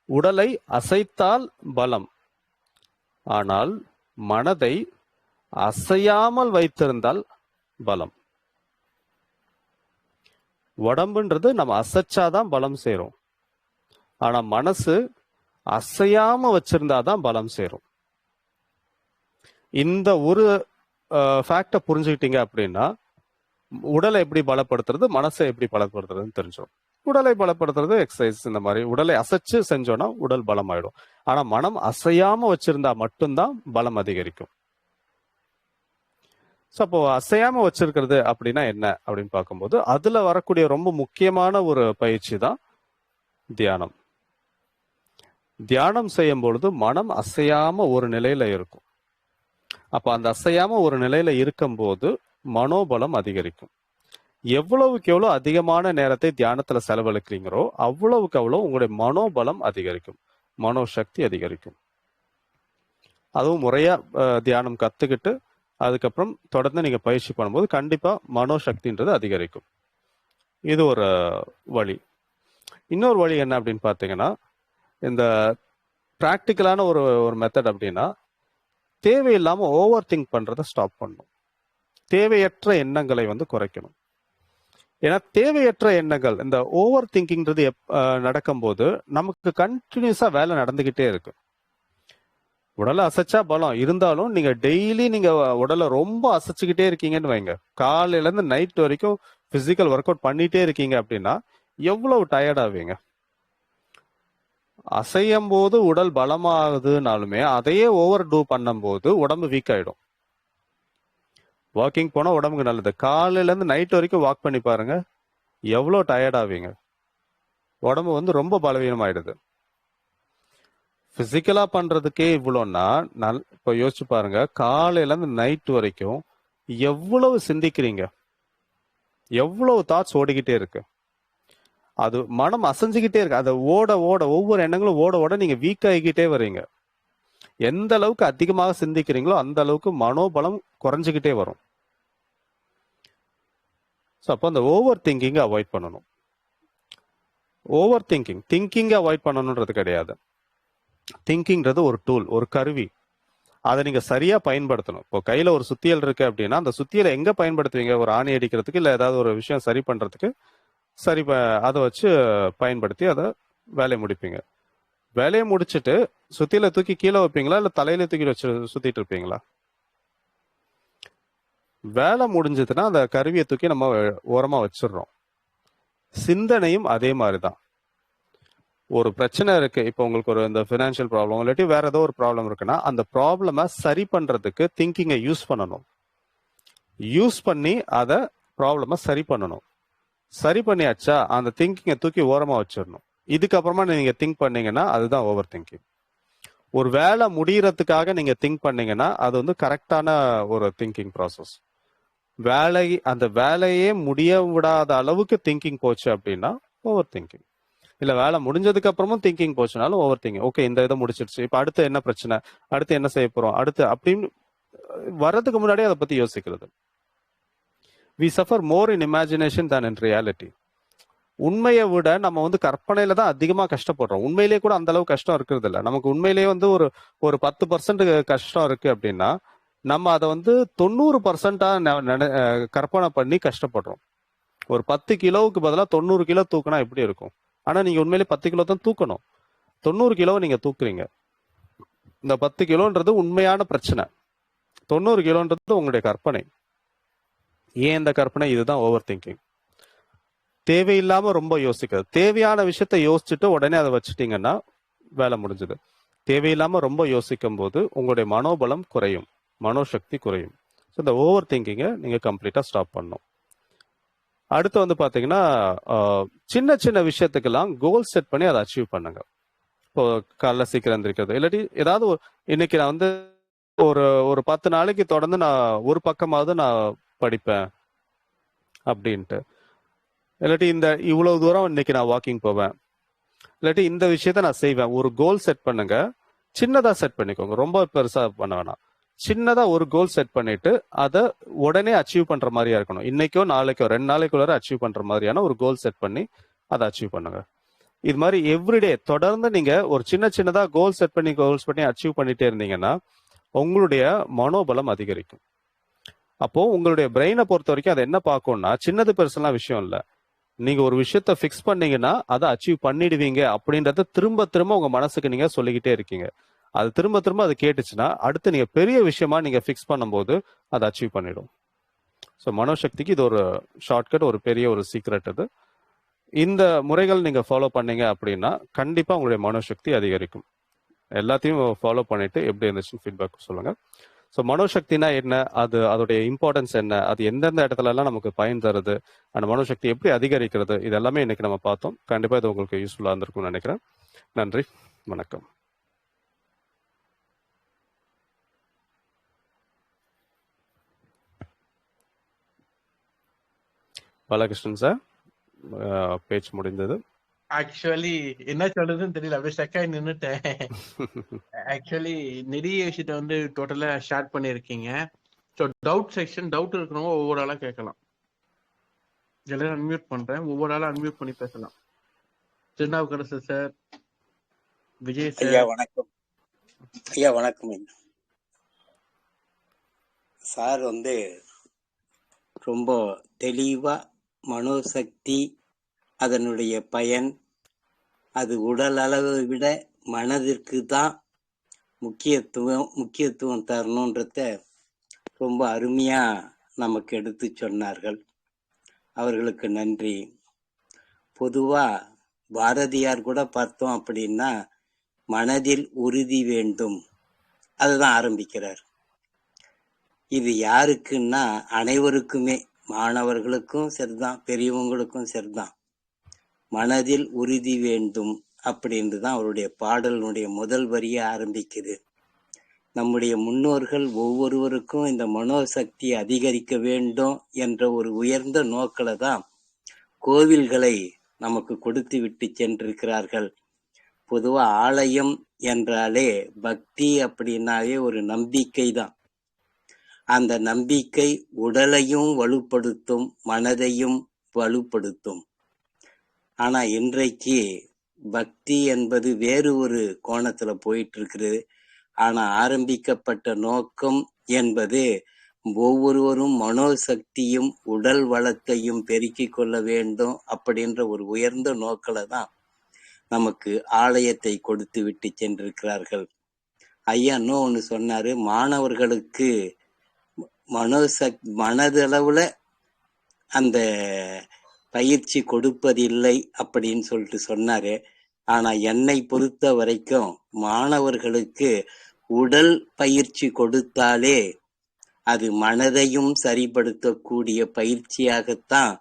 S2: உடலை அசைத்தால் பலம், ஆனால் மனதை அசையாமல் வைத்திருந்தால் பலம். உடம்புன்றது நம்ம அசைச்சாதான் பலம் சேரும், ஆனா மனசு அசையாம வச்சிருந்தாதான் பலம் சேரும். இந்த ஒரு ஃபேக்டை புரிஞ்சுக்கிட்டீங்க அப்படின்னா உடலை எப்படி பலப்படுத்துறது, மனசை எப்படி பலப்படுத்துறதுன்னு தெரிஞ்சிடும். உடலை பலப்படுத்துறது எக்ஸசைஸ், இந்த மாதிரி உடலை அசைச்சு செஞ்சோம்னா உடல் பலமாயிடும். ஆனா மனம் அசையாம வச்சிருந்தா மட்டும்தான் பலம் அதிகரிக்கும். ஸோ அப்போ அசையாம வச்சிருக்கிறது அப்படின்னா என்ன அப்படின்னு பார்க்கும்போது அதுல வரக்கூடிய ரொம்ப முக்கியமான ஒரு பயிற்சி தான் தியானம். தியானம் செய்யும் பொழுது மனம் அசையாம ஒரு நிலையில இருக்கும். அப்ப அந்த அசையாம ஒரு நிலையில இருக்கும்போது மனோபலம் அதிகரிக்கும். எவ்வளவுக்கு எவ்வளவு அதிகமான நேரத்தை தியானத்துல செலவழிக்கிறீங்களோ அவ்வளவுக்கு அவ்வளவு உங்களுடைய மனோபலம் அதிகரிக்கும், மனோசக்தி அதிகரிக்கும். அதுவும் முறையா தியானம் கத்துக்கிட்டு அதுக்கப்புறம் தொடர்ந்து நீங்க பயிற்சி பண்ணும்போது கண்டிப்பா மனோசக்தின்றது அதிகரிக்கும். இது ஒரு வழி. இன்னொரு வழி என்ன அப்படின்னு பாத்தீங்கன்னா, இந்த பிராக்டிக்கலான ஒரு மெத்தட் அப்படின்னா, தேவையில்லாம ஓவர் திங்க் பண்றதை ஸ்டாப் பண்ணணும். தேவையற்ற எண்ணங்களை குறைக்கணும். ஏன்னா தேவையற்ற எண்ணங்கள், இந்த ஓவர் திங்கிங்கிறது நடக்கும்போது நமக்கு கண்டினியூஸா வேலை நடந்துகிட்டே இருக்கு. உடலை அசைச்சா பலம் இருந்தாலும் நீங்க டெய்லி நீங்க உடலை ரொம்ப அசைச்சுக்கிட்டே இருக்கீங்கன்னு வைங்க, காலையில இருந்து நைட் வரைக்கும் பிசிக்கல் ஒர்க் அவுட் பண்ணிட்டே இருக்கீங்க அப்படின்னா எவ்வளவு டயர்ட் ஆவீங்க. அசையும் போது உடல் பலமாகுதுனாலுமே அதையே ஓவர் டூ பண்ணும் போது உடம்பு வீக் ஆயிடும். வாக்கிங் போனா உடம்புக்கு நல்லது. காலையில இருந்து நைட் வரைக்கும் வாக் பண்ணி பாருங்க, எவ்வளவு டயர்ட் ஆவீங்க. உடம்பு ரொம்ப பலவீனம் ஆயிடுது. பிசிக்கலா பண்றதுக்கே இவ்வளோன்னா இப்போ யோசிச்சு பாருங்க, காலையில இருந்து நைட் வரைக்கும் எவ்வளவு சிந்திக்கிறீங்க, எவ்வளவு தாட்ஸ் ஓடிக்கிட்டே இருக்கு. அது மனம் அசைஞ்சுக்கிட்டே இருக்கு. அதை ஓட ஓட ஒவ்வொரு எண்ணங்களும் ஓட ஓட நீங்க வீக் ஆகிக்கிட்டே வரீங்க. எந்த அளவுக்கு அதிகமாக சிந்திக்கிறீங்களோ அந்த அளவுக்கு மனோபலம் குறைஞ்சுக்கிட்டே வரும். ஸோ அப்போ அந்த ஓவர் திங்கிங்கை அவாய்ட் பண்ணணும். ஓவர் திங்கிங்கை அவாய்ட் பண்ணணுன்றது கிடையாது. திங்கிங்கிறது ஒரு டூல், ஒரு கருவி. அதை நீங்க சரியா பயன்படுத்தணும். இப்போ கையில ஒரு சுத்தியல் இருக்கு அப்படின்னா அந்த சுத்தியலை எங்க பயன்படுத்துவீங்க? ஒரு ஆணி அடிக்கிறதுக்கு, இல்லை ஏதாவது ஒரு விஷயம் சரி பண்றதுக்கு அதை வச்சு பயன்படுத்தி அதை வேலையை முடிப்பீங்க. வேலையை முடிச்சுட்டு சுத்தியில தூக்கி கீழே வைப்பீங்களா, இல்ல தலையில தூக்கி வச்சு சுத்திட்டு இருப்பீங்களா? வேலை முடிஞ்சதுன்னா அந்த கருவியை தூக்கி நம்ம ஓரமா வச்சிடுறோம். சிந்தனையும் அதே மாதிரிதான். ஒரு பிரச்சனை இருக்கு, இப்போ உங்களுக்கு ஒரு இந்த ஃபினான்ஷியல் ப்ராப்ளம் இல்லாட்டி வேற ஏதோ ஒரு ப்ராப்ளம் இருக்குன்னா அந்த ப்ராப்ளமை சரி பண்றதுக்கு திங்கிங்கை யூஸ் பண்ணணும். யூஸ் பண்ணி அதை ப்ராப்ளமை சரி பண்ணணும். சரி பண்ணியாச்சா அந்த திங்கிங்கை தூக்கி ஓரமா வச்சிடணும். இதுக்கப்புறமா நீங்க திங்க் பண்ணீங்கன்னா அதுதான் ஓவர் திங்கிங். ஒரு வேலை முடியறதுக்காக நீங்க திங்க் பண்ணீங்கன்னா அது கரெக்டான ஒரு திங்கிங் ப்ராசஸ். அந்த வேலையே முடிய விடாத அளவுக்கு திங்கிங் போச்சு அப்படின்னா ஓவர் திங்கிங். இல்ல வேலை முடிஞ்சதுக்கு அப்புறமும் திங்கிங் போச்சுனாலும் ஓவர் திங்கிங். ஓகே, இந்த இதை முடிச்சிருச்சு, இப்ப அடுத்து என்ன பிரச்சனை, அடுத்து என்ன செய்ய போறோம், அடுத்து அப்படின்னு வர்றதுக்கு முன்னாடியே அதை பத்தி யோசிக்கிறது. we suffer more in imagination than in reality. உண்மையை விட நம்ம கற்பனையில தான் அதிகமா கஷ்டப்படுறோம். உண்மையிலேயே கூட அந்த அளவு கஷ்டம் இருக்கிறது இல்லை. நமக்கு உண்மையிலேயே ஒரு 10% கஷ்டம் இருக்கு அப்படின்னா நம்ம அதை 90% கற்பனை பண்ணி கஷ்டப்படுறோம். ஒரு 10 கிலோவுக்கு பதிலாக 90 கிலோ தூக்கினா எப்படி இருக்கும்? ஆனா நீங்க உண்மையிலே 10 கிலோ தான் தூக்கணும். 90 கிலோவை நீங்க தூக்குறீங்க. இந்த 10 கிலோன்றது உண்மையான பிரச்சனை, 90 கிலோன்றது உங்களுடைய கற்பனை. ஏன் இந்த கற்பனை? இதுதான் ஓவர் திங்கிங். தேவையில்லாம ரொம்ப யோசிக்கிறது. தேவையான விஷயத்த யோசிச்சுட்டு உடனே அதை வச்சுட்டீங்கன்னா வேலை முடிஞ்சது. தேவையில்லாம ரொம்ப யோசிக்கும் போது உங்களுடைய மனோபலம் குறையும், மனோசக்தி குறையும். ஸோ இந்த ஓவர் திங்கிங்கை நீங்க கம்ப்ளீட்டா ஸ்டாப் பண்ணணும். அடுத்து பாத்தீங்கன்னா சின்ன சின்ன விஷயத்துக்கெல்லாம் கோல் செட் பண்ணி அதை அச்சீவ் பண்ணுங்க. இப்போ காலைல சீக்கிரம் எழுந்திரிக்கிறது, இல்லாட்டி ஏதாவது இன்னைக்கு நான் ஒரு 10 நாளைக்கு தொடர்ந்து நான் ஒரு பக்கமாவது நான் படிப்பேன் அப்படின்ட்டு, இல்லாட்டி இவ்வளவு தூரம் இன்னைக்கு நான் வாக்கிங் போவேன், இல்லாட்டி இந்த விஷயத்த நான் செய்வேன். ஒரு கோல் செட் பண்ணுங்க. சின்னதா செட் பண்ணிக்கோங்க, ரொம்ப பெருசா பண்ண வேணாம். சின்னதா ஒரு கோல் செட் பண்ணிட்டு அதை உடனே அச்சீவ் பண்ற மாதிரியா இருக்கணும். இன்னைக்கோ நாளைக்கோ 2 நாளைக்குள்ளார அச்சீவ் பண்ற மாதிரியான ஒரு கோல் செட் பண்ணி அதை அச்சீவ் பண்ணுங்க. இது மாதிரி எவ்ரிடே தொடர்ந்து நீங்க ஒரு சின்னதா கோல் செட் பண்ணி அச்சீவ் பண்ணிட்டே இருந்தீங்கன்னா உங்களுடைய மனோபலம் அதிகரிக்கும். அப்போ உங்களுடைய பிரெயினை பொறுத்த வரைக்கும் அதை என்ன பார்க்கும்னா, சின்னது பெருசெல்லாம் விஷயம் இல்லை. நீங்க ஒரு விஷயத்த ஃபிக்ஸ் பண்ணீங்கன்னா அதை அச்சீவ் பண்ணிடுவீங்க அப்படின்றத திரும்ப திரும்ப உங்க மனசுக்கு நீங்க சொல்லிக்கிட்டே இருக்கீங்க. அது திரும்ப திரும்ப அது கேட்டுச்சுன்னா அடுத்து நீங்க பெரிய விஷயமா நீங்க ஃபிக்ஸ் பண்ணும்போது அதை அச்சீவ் பண்ணிடும். ஸோ மனோசக்திக்கு இது ஒரு ஷார்ட்கட், ஒரு பெரிய ஒரு சீக்ரெட். இது இந்த முறைகள் நீங்க ஃபாலோ பண்ணீங்க அப்படின்னா கண்டிப்பா உங்களுடைய மனோசக்தி அதிகரிக்கும். எல்லாத்தையும் ஃபாலோ பண்ணிட்டு எப்படி இருந்துச்சுன்னு ஃபீட்பேக் சொல்லுங்க. ஸோ மனோசக்தினா என்ன, அது அதோடைய இம்பார்ட்டன்ஸ் என்ன, அது எந்தெந்த இடத்துல எல்லாம் நமக்கு பயன் தருது, அந்த மனோசக்தி எப்படி அதிகரிக்கிறது, இது எல்லாமே இன்னைக்கு நம்ம பார்த்தோம். கண்டிப்பா இது உங்களுக்கு யூஸ்ஃபுல்லா இருந்திருக்கும்னு நினைக்கிறேன். நன்றி, வணக்கம். பாலகிருஷ்ணன் சார், பேச்சு முடிந்தது.
S1: ஆக்சுவலி என்ன சொல்றதுன்னு தெரியல, அப்படியே ஸ்டக்காகி நின்னுட்டேன். ஆக்சுவலி நிறைய விஷயத்த வந்து டோட்டலா ஷேர் பண்ணியிருக்கீங்க. ஸோ டவுட் செக்ஷன், டவுட் இருக்கிறவங்க ஒவ்வொரு ஆளா கேட்கலாம். எல்லாரும் அன்மியூட் பண்றேன், ஒவ்வொரு ஆளா அன்மியூட் பண்ணி பேசலாம். திருநாவுக்கரசு சார், விஜய்
S3: ஐயா
S1: சார்.
S3: வணக்கம். ஐயா வணக்கம். சார் வந்து ரொம்ப தெளிவா மனோசக்தி, அதனுடைய பயன், அது உடல் அளவை விட மனதிற்கு தான் முக்கியத்துவம் தரணுன்றத ரொம்ப அருமையா நமக்கு எடுத்து சொன்னார்கள். அவர்களுக்கு நன்றி. பொதுவா பாரதியார் கூட பார்த்தோம் அப்படின்னா மனதில் உறுதி வேண்டும், அதுதான் ஆரம்பிக்கிறார். இது யாருக்குன்னா அனைவருக்குமே, மாணவர்களுக்கும் சரிதான், பெரியவங்களுக்கும் சரிதான். மனதில் உறுதி வேண்டும் அப்படின்னு தான் அவருடைய பாடலினுடைய முதல் வரியை ஆரம்பிக்குது. நம்முடைய முன்னோர்கள் ஒவ்வொருவருக்கும் இந்த மனோசக்தி அதிகரிக்க வேண்டும் என்ற ஒரு உயர்ந்த நோக்கில தான் கோவில்களை நமக்கு கொடுத்து விட்டு சென்றிருக்கிறார்கள். பொதுவா ஆலயம் என்றாலே பக்தி அப்படின்னாவே ஒரு நம்பிக்கை தான். அந்த நம்பிக்கை உடலையும் வலுப்படுத்தும், மனதையும் வலுப்படுத்தும். ஆனா இன்றைக்கு பக்தி என்பது வேறு ஒரு கோணத்துல போயிட்டு இருக்குது. ஆனா ஆரம்பிக்கப்பட்ட நோக்கம் என்பது ஒவ்வொருவரும் மனோசக்தியும் உடல் வளத்தையும் பெருக்கிக் கொள்ள வேண்டும் அப்படின்ற ஒரு உயர்ந்த நோக்கில தான் நமக்கு ஆலயத்தை கொடுத்து விட்டு சென்றிருக்கிறார்கள். ஐயா இன்னும் ஒண்ணு சொன்னாரு, மாணவர்களுக்கு மனதளவுல அந்த பயிற்சி கொடுப்பதில்லை அப்படின்னு சொல்லிட்டு சொன்னாரு. ஆனா என்னை பொறுத்த வரைக்கும் மாணவர்களுக்கு உடல் பயிற்சி கொடுத்தாலே அது மனதையும் சரிப்படுத்தக்கூடிய பயிற்சியாகத்தான்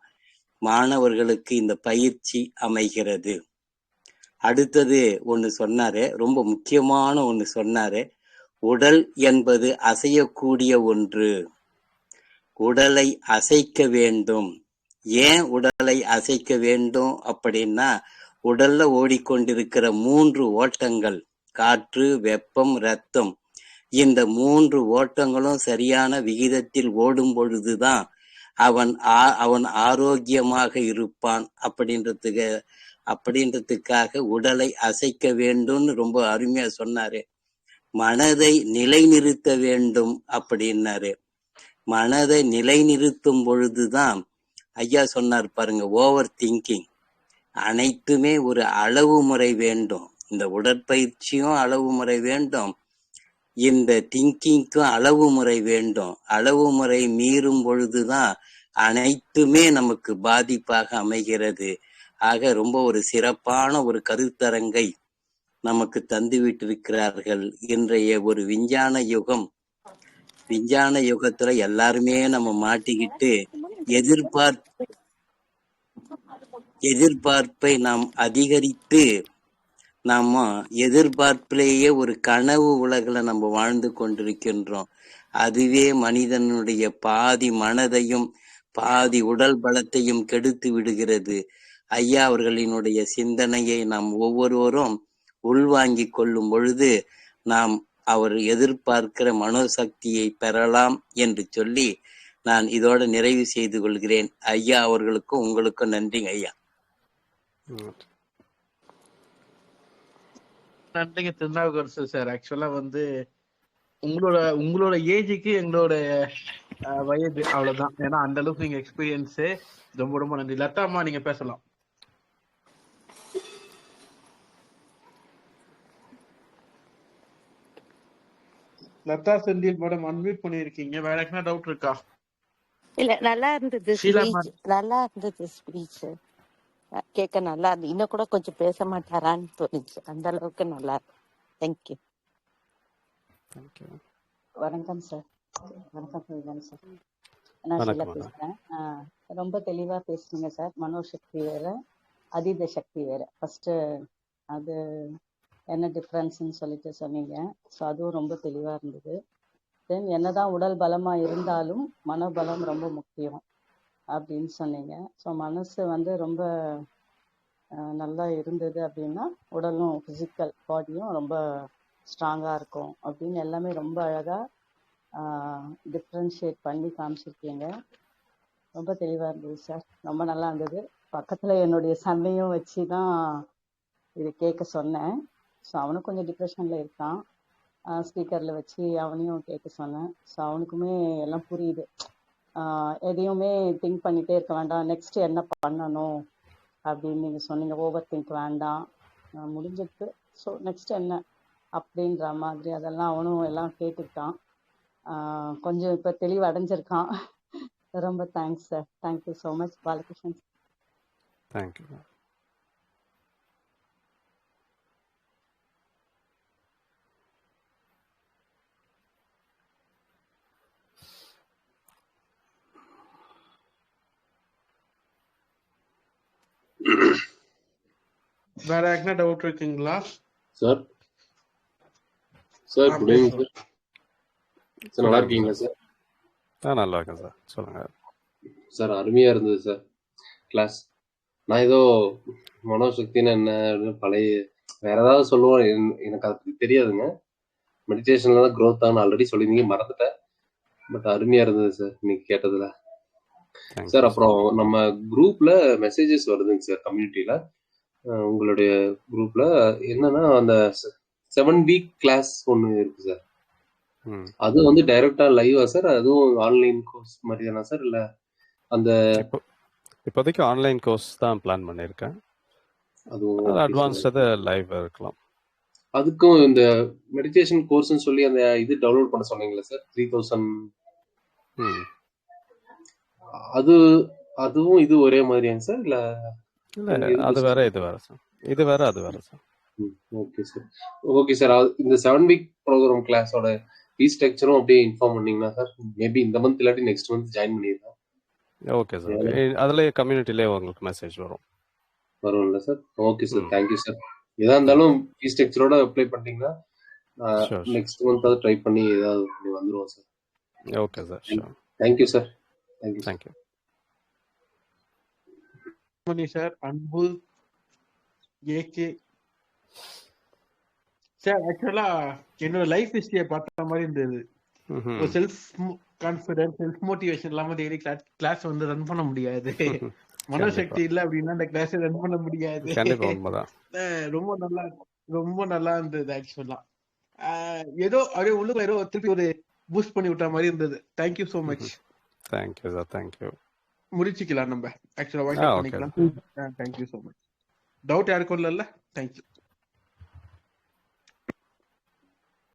S3: மாணவர்களுக்கு இந்த பயிற்சி அமைகிறது. அடுத்தது ஒண்ணு சொன்னாரு, ரொம்ப முக்கியமான ஒண்ணு சொன்னாரு. உடல் என்பது அசையக்கூடிய ஒன்று, உடலை அசைக்க வேண்டும். ஏன் உடலை அசைக்க வேண்டும் அப்படின்னா, உடல்ல ஓடிக்கொண்டிருக்கிற 3 ஓட்டங்கள், காற்று, வெப்பம், ரத்தம், இந்த 3 ஓட்டங்களும் சரியான விகிதத்தில் ஓடும் பொழுதுதான் அவன் ஆரோக்கியமாக இருப்பான். அப்படின்றதுக்காக உடலை அசைக்க வேண்டும்னு ரொம்ப அருமையா சொன்னாரு. மனதை நிலைநிறுத்த வேண்டும் அப்படின்னாரு. மனதை நிலைநிறுத்தும் பொழுதுதான் ஐயா சொன்னார் பாருங்க, ஓவர் திங்கிங். அனைத்துமே ஒரு அளவு முறை வேண்டும். இந்த உடற்பயிற்சியும் அளவு முறை வேண்டும், இந்த திங்கிங்க்கும் அளவு முறை வேண்டும். அளவு முறை மீறும் பொழுதுதான் அனைத்துமே நமக்கு பாதிப்பாக அமைகிறது. ஆக ரொம்ப ஒரு சிறப்பான ஒரு கருத்தரங்கை நமக்கு தந்து விட்டிருக்கிறார்கள். இன்றைய ஒரு விஞ்ஞான யுகத்துல எல்லாருமே நம்ம மாட்டிக்கிட்டு எதிர்பார்ப்பை நாம் அதிகரித்து நாம எதிர்பார்ப்பிலேயே ஒரு கனவு உலகில நம்ம வாழ்ந்து கொண்டிருக்கின்றோம். அதுவே மனிதனுடைய பாதி மனதையும் பாதி உடல் பலத்தையும் கெடுத்து விடுகிறது. ஐயா அவர்களினுடைய சிந்தனையை நாம் ஒவ்வொருவரும் உள்வாங்கிக் கொள்ளும் பொழுது நாம் அவர் எதிர்பார்க்கிற மனோசக்தியை பெறலாம் என்று சொல்லி நான் இதோட நிறைவு செய்து கொள்கிறேன். ஐயா அவர்களுக்கும் உங்களுக்கும் நன்றிங்க ஐயா.
S1: நன்றிங்க திருநாவுக்கரசு சார். ஆக்சுவலா வந்து உங்களோட ஏஜுக்கு எங்களோட வயது அவ்வளவுதான். ஏன்னா அந்த அளவுக்கு நீங்க எக்ஸ்பீரியன்ஸ். ரொம்ப ரொம்ப நன்றி. லதாமா, நீங்க பேசலாம். லதா செந்தில் மேடம் அன்மியூட் பண்ணிருக்கீங்க. வேற என்ன டவுட் இருக்கா?
S4: இல்ல, நல்லா இருந்தது
S1: ஷீலா
S4: ஸ்பீச்,
S1: மேடம்.
S4: நல்லா இருந்தது ஸ்பீச். கேட்க நல்லா இருந்து. இன்னும் கூட கொஞ்சம் பேச மாட்டாரான்னு தோணுச்சு. அந்த அளவுக்கு நல்லா இருக்கு. தேங்க்யூ.
S2: தேங்க்யூ.
S5: வணக்கம் சார். வணக்கம் சார். நான் ஷீலா
S2: வணக்கம் மேடம்.
S5: பேசுறேன். ரொம்ப தெளிவா பேசுனீங்க சார். மனோசக்தி வேற, அதீத சக்தி வேற. ஃபர்ஸ்ட் அது என்ன டிஃப்ரென்ஸ்ன்னு சொல்லிட்டு சொன்னீங்க. ஸோ அதுவும் ரொம்ப தெளிவா இருந்தது. தென் என்னதான் உடல் பலமா இருந்தாலும் மனோபலம் ரொம்ப முக்கியம் அப்படின்னு சொன்னீங்க. ஸோ மனசு வந்து ரொம்ப நல்லா இருந்தது அப்படின்னா உடலும் ஃபிசிக்கல் பாடியும் ரொம்ப ஸ்ட்ராங்காக இருக்கும் அப்படின்னு எல்லாமே ரொம்ப அழகாக டிஃப்ரென்ஷியேட் பண்ணி காமிச்சிருக்கீங்க. ரொம்ப தெளிவாக இருந்தது சார். ரொம்ப நல்லா இருந்தது. பக்கத்தில் என்னுடைய சன்னையும் வச்சு தான் இது கேட்க சொன்னேன். ஸோ அவனும் கொஞ்சம் டிப்ரெஷனில் இருக்கான். ஸ்பீக்கரில் வச்சு அவனையும் கேட்க சொன்னேன். ஸோ அவனுக்குமே எல்லாம் புரியுது. எதையுமே திங்க் பண்ணிகிட்டே இருக்க வேண்டாம், நெக்ஸ்ட் என்ன பண்ணணும் அப்படின்னு நீங்கள் சொன்னீங்க. ஓவர் திங்க் வேண்டாம், முடிஞ்சிருக்கு, ஸோ நெக்ஸ்ட் என்ன அப்படின்ற மாதிரி அதெல்லாம் அவனும் எல்லாம் கேட்டுக்கிட்டான். கொஞ்சம் இப்போ தெளிவு அடைஞ்சிருக்கான். ரொம்ப thanks sir. Thank you so much Balakrishnan.
S2: Thank you.
S1: வேற என்ன டவுட் இருக்குங்களா
S6: sir? Sir good evening sir. Sir நல்லா இருக்கீங்களா சார்?
S2: நல்லா இருக்கேன் சார். சொல்லுங்க
S6: சார். அருமையா இருந்தது சார் கிளாஸ். நான் ஏதோ மனோசக்தின்னு என்ன பழைய வேற ஏதாவது சொல்லுவோம், எனக்கு அதை பத்தி தெரியாதுங்க. மெடிடேஷன்ல தான் க்ரோத் ஆகும் ஆல்ரெடி சொல்லியிருந்தீங்க, மறந்துட்டேன். பட் அருமையா இருந்தது சார் இன்னைக்கு கேட்டதுல சார். அப்புறம் நம்ம குரூப்ல மெசேஜஸ் வருதுங்க சார் கம்யூனிட்டியில. உங்களுடைய குரூப்ல என்னன்னா அந்த 7 வீக் கிளாஸ் ஒன்று இருக்கு சார். அது வந்து டைரக்டா லைவா சார்? அதுவும் ஆன்லைன் கோர்ஸ் மாதிரி தானா சார்? இல்ல அந்த
S2: இப்போதைக்கு ஆன்லைன் கோர்ஸ் தான் பிளான் பண்ணியிருக்கேன்.
S6: அதுவும்
S2: அட்வான்ஸ்டு லைவ் இருக்கலாம்.
S6: அதுக்கும் இந்த மெடிடேஷன் கோர்ஸ்னு சொல்லி அந்த இது டவுன்லோட் பண்ண சொன்னீங்களா சார்? 3000. அதுவும் இது ஒரே மாதிரியாங்க சார்? இல்ல
S2: அது வேற இது வேற சார். இது வேற அது வேற sir.
S6: Okay sir. Okay sir. இந்த 7 வீக் ப்ரோக்ராம் கிளாஸோட ஃபீ ஸ்ட்ரக்சரும் அப்படியே இன்ஃபார்ம் பண்ணீங்கன்னா சார், மேபி இந்த மந்த் இல்லாட்டி நெக்ஸ்ட் மந்த் ஜாயின் பண்ணிடலாம்.
S2: Okay sir. அதுல கம்யூனிட்டிலே உங்களுக்கு மெசேஜ்
S6: வரும்ல sir? Okay sir. Thank you sir. எதா இருந்தாலும் ஃபீ ஸ்ட்ரக்சரோட அப்ளை பண்ணிட்டீங்கன்னா நெக்ஸ்ட் மந்த் அதை ட்ரை பண்ணி ஏதாவது வந்துருவோம் sir.
S2: Okay sir.
S6: Thank you sir.
S2: Thank you
S1: Mani sir. Anbu AK sir. Actually என்னோட லைஃப் ஹிஸ்டரியை பார்த்த மாதிரி இருந்தது. செல்ஃப் கான்ஃபிடன்ஸ், செல்ஃப் மோட்டிவேஷன் இல்லாம டெய்லி கிளாஸ் வந்து ரன் பண்ண முடியாது. மனோசக்தி இல்ல அப்படின்னா அந்த கிளாஸ் ரன் பண்ண முடியாது. ரொம்ப நல்லா இருந்தது. ஆக்சுவலா ஏதோ அப்படியே உள்ளுக்குள்ள ஏதோ திருப்பி ஒரு பூஸ்ட் பண்ணி விட்ட மாதிரி இருந்தது. Thank you so much.
S2: Thank you sir. Thank you.
S1: முடிச்சுக்கலாம் நம்ம. ஆக்சுவலா வாய்ஸ் பண்ணிக்கலாம். Thank you so much. டவுட் யாருக்கும் இல்ல? தேங்க்யூ.